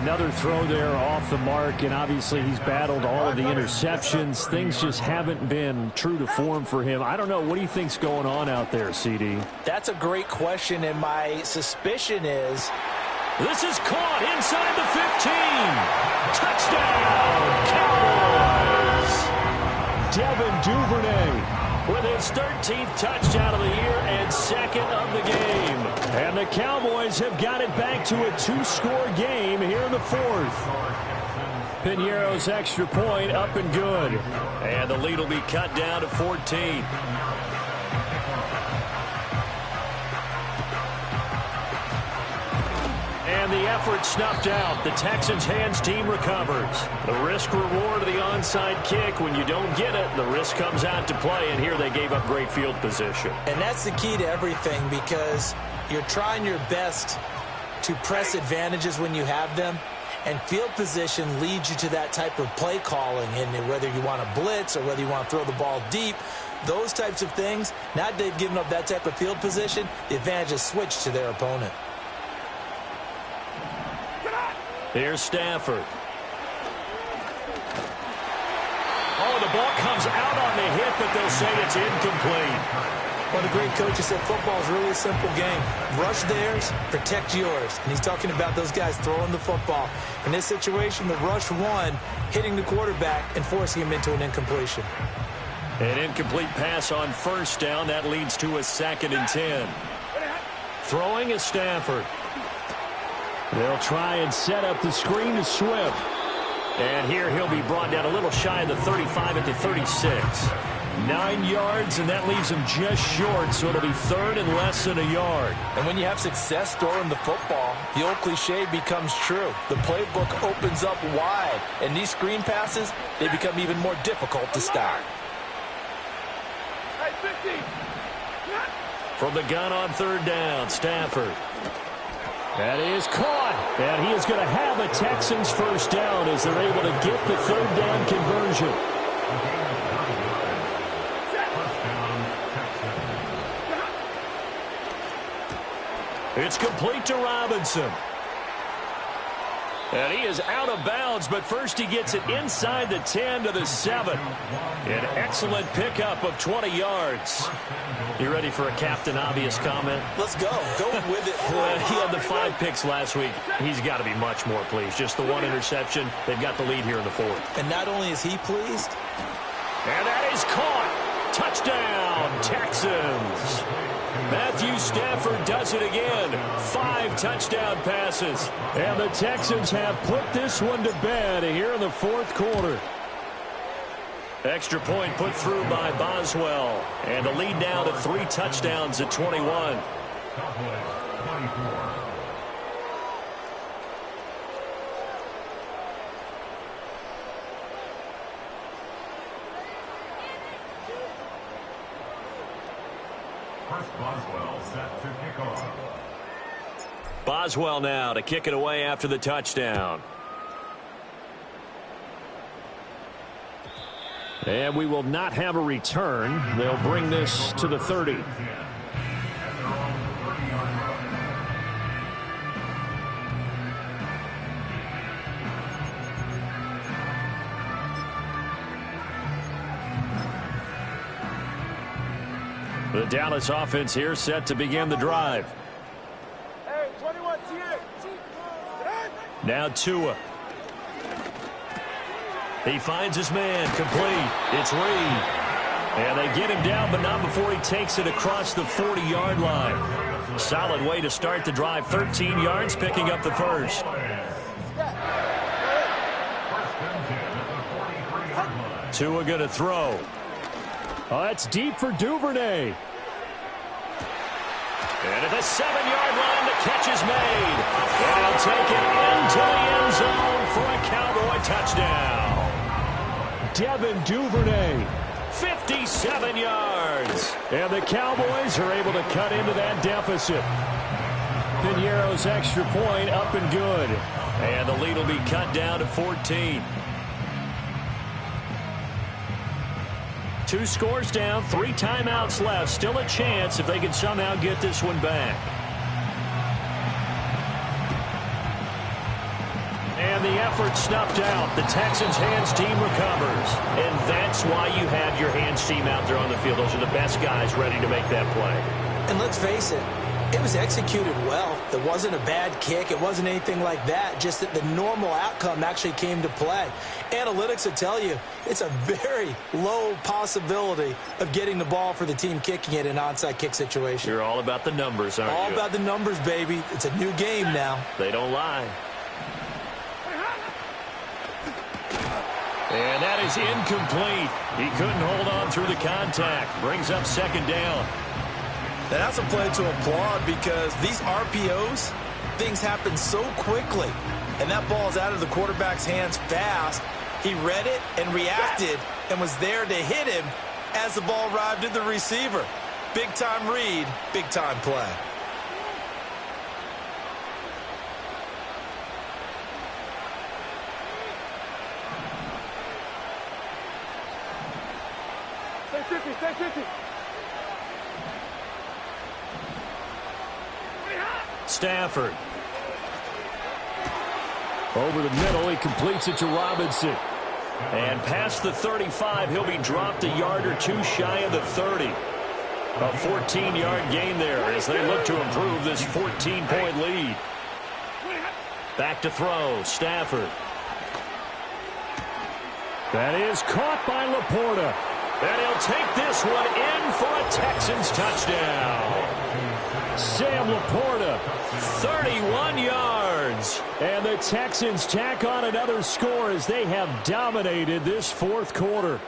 Another throw there off the mark, and obviously he's battled all of the interceptions. Things just haven't been true to form for him. I don't know. What do you think's going on out there, CD? That's a great question, and my suspicion is... This is caught inside the 15. Touchdown, Cowboys. Devin Duvernay with his 13th touchdown of the year and second of the game. And the Cowboys have got it back to a two-score game here in the fourth. Piñeiro's extra point up and good. And the lead will be cut down to 14. And the effort snuffed out. The Texans' hands team recovers. The risk-reward of the onside kick. When you don't get it, the risk comes out to play, and here they gave up great field position. And that's the key to everything, because you're trying your best to press advantages when you have them, and field position leads you to that type of play calling. And whether you want to blitz or whether you want to throw the ball deep, those types of things, now that they've given up that type of field position, the advantage is switched to their opponent. Here's Stafford. Oh, the ball comes out on the hit, but they'll say it's incomplete. One of the great coaches said football is really a simple game. Rush theirs, protect yours. And he's talking about those guys throwing the football. In this situation, the rush one, hitting the quarterback and forcing him into an incompletion. An incomplete pass on first down. That leads to a 2nd and 10. Throwing is Stafford. They'll try and set up the screen to Swift. And here he'll be brought down a little shy of the 35 at the 36. 9 yards, and that leaves him just short, so it'll be 3rd and less than a yard. And when you have success throwing the football, the old cliche becomes true. The playbook opens up wide, and these screen passes, they become even more difficult to stop. From the gun on 3rd down, Stafford. That is caught, and he is going to have a Texans first down as they're able to get the 3rd down conversion. It's complete to Robinson. And he is out of bounds, but first he gets it inside the 10 to the 7. An excellent pickup of 20 yards. You ready for a Captain Obvious comment? Let's go. Go with it. Well, he had the 5 picks last week. He's got to be much more pleased. Just the 1 interception. They've got the lead here in the 4th. And not only is he pleased. And that is caught. Touchdown, Texans. Matthew Stafford does it again. 5 touchdown passes. And the Texans have put this one to bed here in the 4th quarter. Extra point put through by Boswell. And the lead now to 3 touchdowns at 21. Boswell set to kick off. Boswell now to kick it away after the touchdown. And we will not have a return. They'll bring this to the 30. The Dallas offense here set to begin the drive. Hey, 21 TA. Now Tua. He finds his man, complete. It's Reed. And they get him down, but not before he takes it across the 40-yard line. Solid way to start the drive. 13 yards, picking up the first. Tua going to throw. Oh, that's deep for Duvernay. And at the 7-yard line, the catch is made. And he'll take it into the end zone for a Cowboy touchdown. Devin Duvernay. 57 yards. And the Cowboys are able to cut into that deficit. Piñeiro's extra point up and good. And the lead will be cut down to 14. 2 scores down, 3 timeouts left. Still a chance if they can somehow get this one back. And the effort snuffed out. The Texans' hands team recovers. And that's why you have your hands team out there on the field. Those are the best guys ready to make that play. And let's face it, it was executed well. It wasn't a bad kick. It wasn't anything like that. Just that the normal outcome actually came to play. Analytics will tell you it's a very low possibility of getting the ball for the team kicking it in an onside kick situation. You're all about the numbers, aren't you? All about the numbers, baby. It's a new game now. They don't lie. And that is incomplete. He couldn't hold on through the contact. Brings up 2nd down. And that's a play to applaud because these RPOs, things happen so quickly. And that ball's out of the quarterback's hands fast. He read it and reacted and was there to hit him as the ball arrived at the receiver. Big-time read, big-time play. Stay 50. Stafford. Over the middle, he completes it to Robinson. And past the 35, he'll be dropped a yard or 2 shy of the 30. A 14-yard gain there as they look to improve this 14-point lead. Back to throw, Stafford. That is caught by Laporta. And he'll take this one in for a Texans touchdown. Sam Laporta. 31 yards. And the Texans tack on another score as they have dominated this 4th quarter.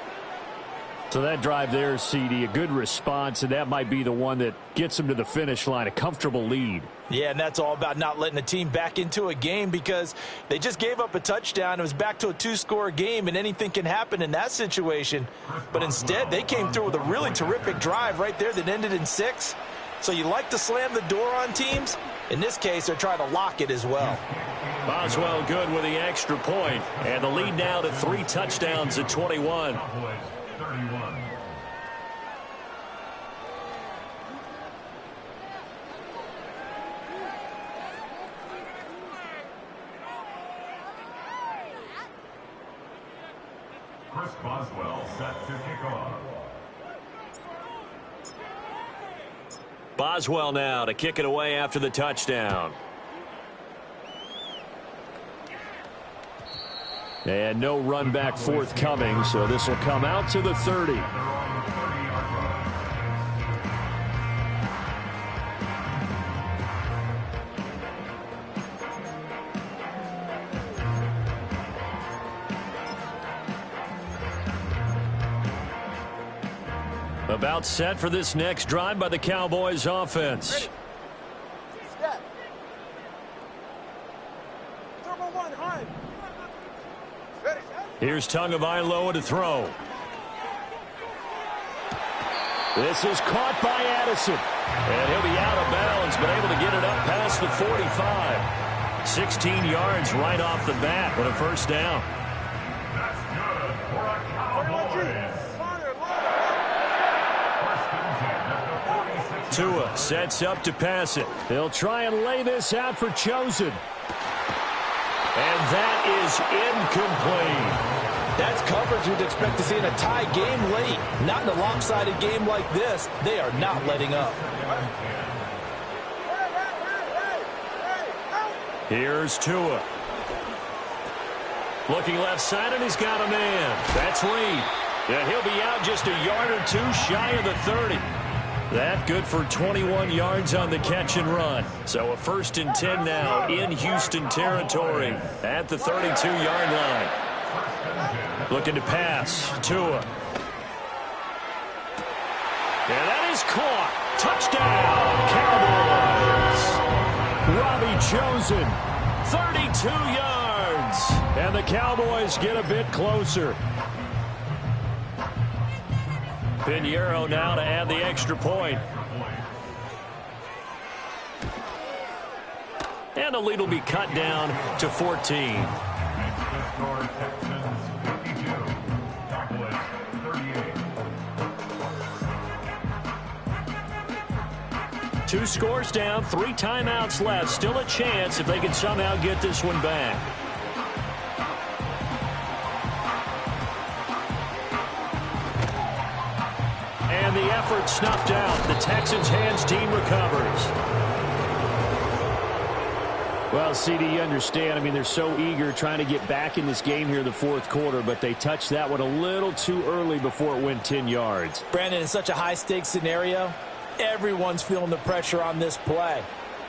So that drive there, CD, a good response, and that might be the one that gets them to the finish line, a comfortable lead. Yeah, and that's all about not letting the team back into a game because they just gave up a touchdown. It was back to a 2-score game, and anything can happen in that situation. But instead, they came through with a really terrific drive right there that ended in 6. So you like to slam the door on teams? In this case, they're trying to lock it as well. Boswell good with the extra point, and the lead now to 3 touchdowns at 21. Chris Boswell set to kick off. Boswell now to kick it away after the touchdown. And no run back forthcoming, so this will come out to the 30. About set for this next drive by the Cowboys offense. Step. Turbo 1, high. Ready. Here's Tagovailoa to throw. This is caught by Addison. And he'll be out of bounds, but able to get it up past the 45. 16 yards right off the bat with a 1st down. That's good for a Cowboys. Tua sets up to pass it. They'll try and lay this out for Chosen. And that is incomplete. That's coverage you'd expect to see in a tie game late. Not in a lopsided game like this. They are not letting up. Here's Tua. Looking left side, and he's got a man. That's Reed. And he'll be out just a yard or 2 shy of the 30. That good for 21 yards on the catch and run. So a 1st and 10 now in Houston territory at the 32-yard line. Looking to pass. Tua. And that is is caught. Touchdown, Cowboys. Robbie Chosen, 32 yards. And the Cowboys get a bit closer. Pinheiro now to add the extra point. And the lead will be cut down to 14. Two scores down, 3 timeouts left. Still a chance if they can somehow get this one back. And the effort snuffed out. The Texans' hands team recovers. Well, CD, you understand. I mean, they're so eager trying to get back in this game here in the fourth quarter, but they touched that one a little too early before it went 10 yards. Brandon, in such a high-stakes scenario, everyone's feeling the pressure on this play.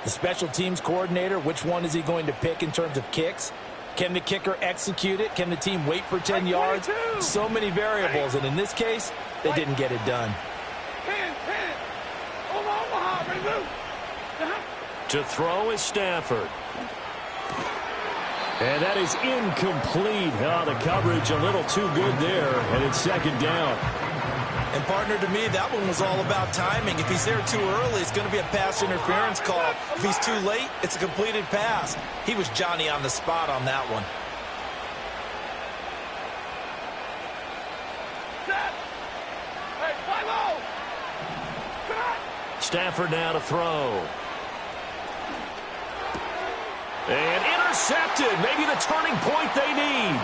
The special teams coordinator, which one is he going to pick in terms of kicks? Can the kicker execute it? Can the team wait for 10 yards? So many variables, and in this case, they didn't get it done. To throw is Stafford. And that is incomplete. Oh, the coverage a little too good there, and it's second down. And, partner, to me, that one was all about timing. If he's there too early, it's going to be a pass interference call. If he's too late, it's a completed pass. He was Johnny on the spot on that one. Stafford now to throw. And intercepted. Maybe the turning point they need.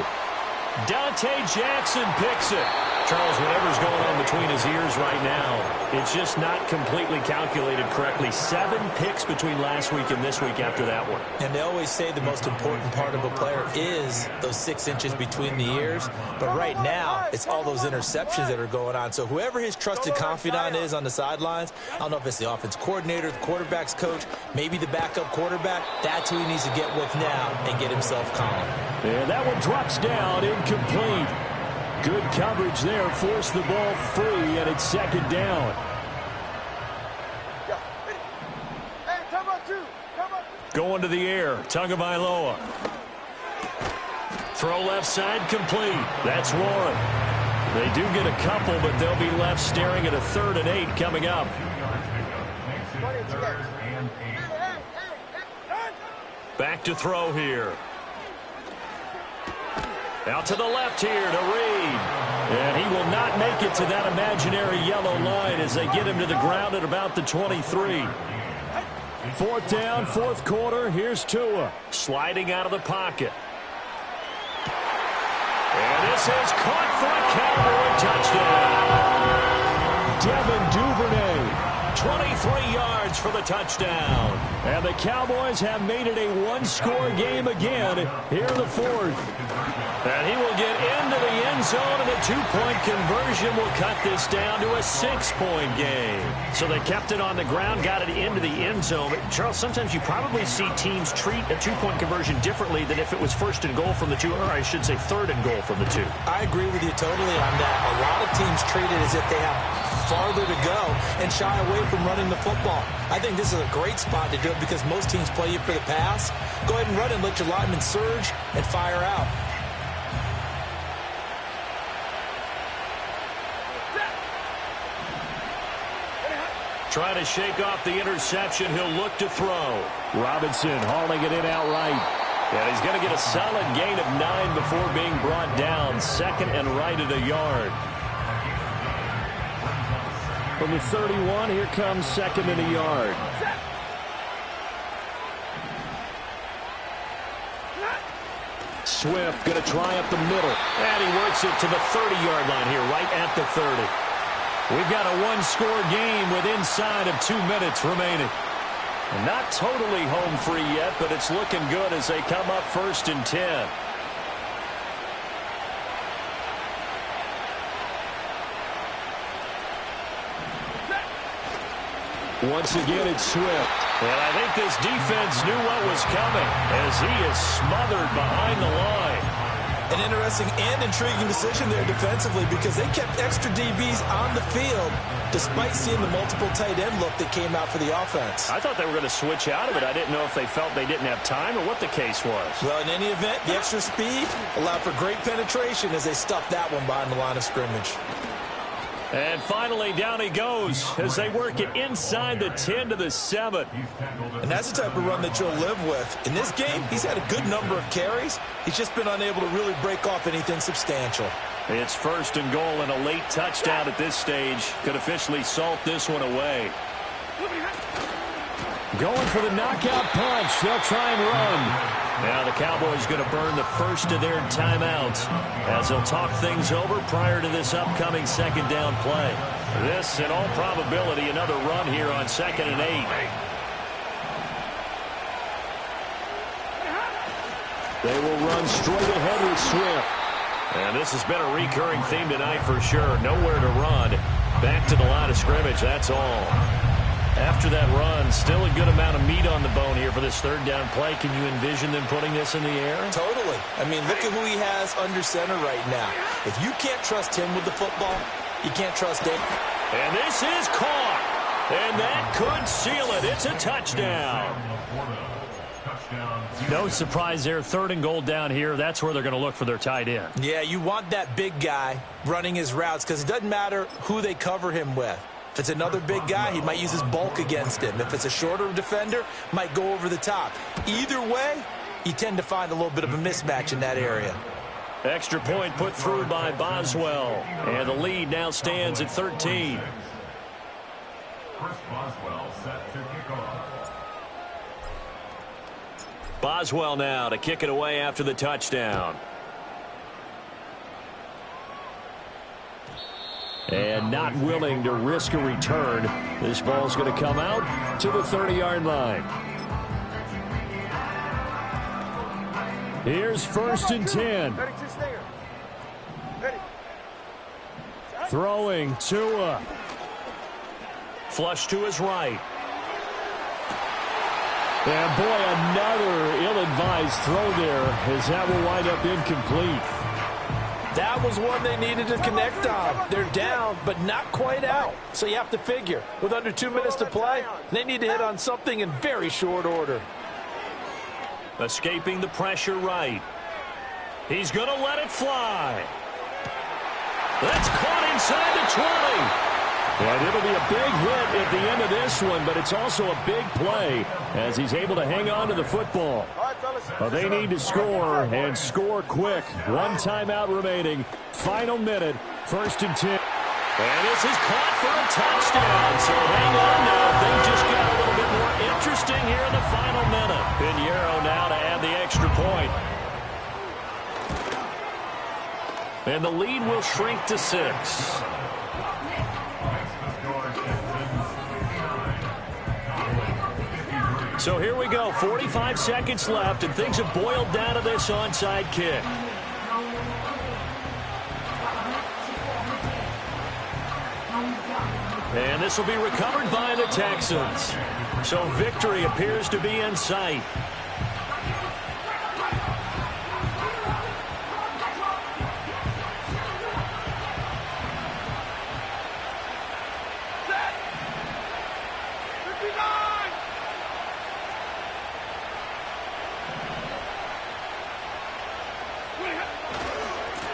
Dante Jackson picks it. Charles, whatever's going on between his ears right now, it's just not completely calculated correctly. 7 picks between last week and this week after that one. And they always say the most important part of a player is those 6 inches between the ears. But right now, it's all those interceptions that are going on. So whoever his trusted confidant is on the sidelines, I don't know if it's the offense coordinator, the quarterback's coach, maybe the backup quarterback, that's who he needs to get with now and get himself calm. And that one drops down, incomplete. Good coverage there, forced the ball free, and it's second down. Going to the air, Tagovailoa. Throw left side, complete. That's one. They do get a couple, but they'll be left staring at a 3rd and 8 coming up. Back to throw here. Out to the left here to Reed. And he will not make it to that imaginary yellow line as they get him to the ground at about the 23. 4th down, 4th quarter. Here's Tua. Sliding out of the pocket. And this is caught for a Cowboy touchdown. Devin Duvernay, 23 yards for the touchdown. And the Cowboys have made it a 1-score game again here in the 4th. And he will get into the end zone, and a 2-point conversion will cut this down to a 6-point game. So they kept it on the ground, got it into the end zone. But, Charles, sometimes you probably see teams treat a 2-point conversion differently than if it was 1st and goal from the 2, or I should say 3rd and goal from the 2. I agree with you totally on that. A lot of teams treat it as if they have farther to go and shy away from running the football. I think this is a great spot to do it because most teams play you for the pass. Go ahead and run it and let your linemen surge and fire out. Trying to shake off the interception. He'll look to throw. Robinson hauling it in outright. And he's going to get a solid gain of 9 before being brought down. 2nd and right at a yard. From the 31, here comes 2nd and a yard. Swift going to try up the middle. And he works it to the 30-yard line here, right at the 30. We've got a 1-score game with inside of 2 minutes remaining. And not totally home free yet, but it's looking good as they come up 1st and 10. Once again, it's Swift. And I think this defense knew what was coming as he is smothered behind the line. An interesting and intriguing decision there defensively because they kept extra DBs on the field despite seeing the multiple tight end look that came out for the offense. I thought they were going to switch out of it. I didn't know if they felt they didn't have time or what the case was. Well, in any event, the extra speed allowed for great penetration as they stuffed that one behind the line of scrimmage. And finally, down he goes as they work it inside the 10 to the 7. And that's the type of run that you'll live with. In this game, he's had a good number of carries. He's just been unable to really break off anything substantial. It's first and goal, and a late touchdown at this stage could officially salt this one away. Going for the knockout punch. They'll try and run. Now the Cowboys going to burn the first of their timeouts as they'll talk things over prior to this upcoming second down play. This, in all probability, another run here on 2nd and 8. They will run straight ahead with Swift. And this has been a recurring theme tonight for sure. Nowhere to run. Back to the line of scrimmage, that's all. After that run, still a good amount of meat on the bone here for this third down play. Can you envision them putting this in the air? Totally. I mean, look at who he has under center right now. If you can't trust him with the football, you can't trust him. And this is caught. And that could seal it. It's a touchdown. No surprise there. 3rd and goal down here. That's where they're going to look for their tight end. Yeah, you want that big guy running his routes because it doesn't matter who they cover him with. If it's another big guy, he might use his bulk against him. If it's a shorter defender, might go over the top. Either way, you tend to find a little bit of a mismatch in that area. Extra point put through by Boswell. And the lead now stands at 13. Chris Boswell set to kick off. Boswell now to kick it away after the touchdown. And not willing to risk a return. This ball's going to come out to the 30-yard line. Here's 1st and 10. Throwing Tua. Flush to his right. And boy, another ill-advised throw there as that will wind up incomplete. That was one they needed to connect on. They're down, but not quite out. So you have to figure, with under 2 minutes to play, they need to hit on something in very short order. Escaping the pressure right. He's going to let it fly. That's caught inside the 20. And it'll be a big hit at the end of this one, but it's also a big play as he's able to hang on to the football. Well, they need to score, and score quick. 1 timeout remaining. Final minute, 1st and 10. And this is caught for a touchdown. So hang on now. Things just got a little bit more interesting here in the final minute. Pinheiro now to add the extra point. And the lead will shrink to 6. So here we go, 45 seconds left, and things have boiled down to this onside kick. And this will be recovered by the Texans. So victory appears to be in sight.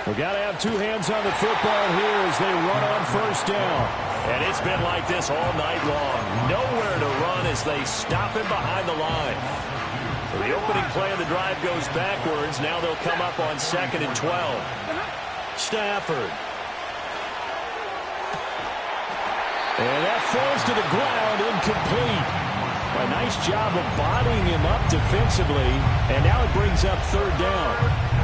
We've got to have 2 hands on the football here as they run on 1st down. And it's been like this all night long. Nowhere to run as they stop him behind the line. The opening play of the drive goes backwards. Now they'll come up on 2nd and 12. Stafford. And that falls to the ground, incomplete. A nice job of bodying him up defensively, and now it brings up 3rd down.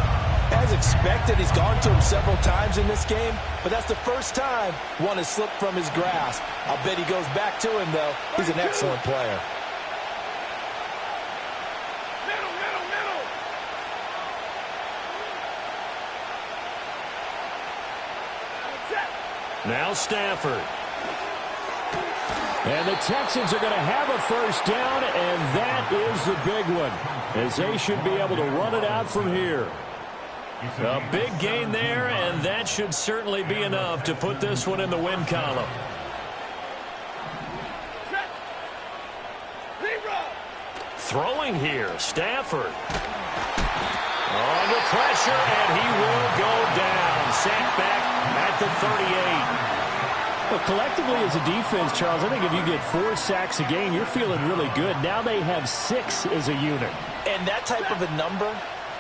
As expected, he's gone to him several times in this game, but that's the first time one has slipped from his grasp. I'll bet he goes back to him, though. He's an excellent player. Now Stafford. And the Texans are going to have a 1st down, and that is the big one, as they should be able to run it out from here. A big gain there, and that should certainly be enough to put this one in the win column. Throwing here, Stafford. Under pressure, and he will go down. Sacked back at the 38. Well, collectively as a defense, Charles, I think if you get 4 sacks a game, you're feeling really good. Now they have 6 as a unit. And that type of a number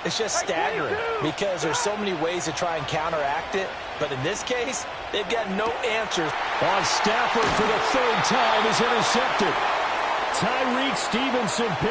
is just staggering because there's so many ways to try and counteract it. But in this case, they've got no answers. On Stafford for the 3rd time is intercepted. Tyreek Stevenson picked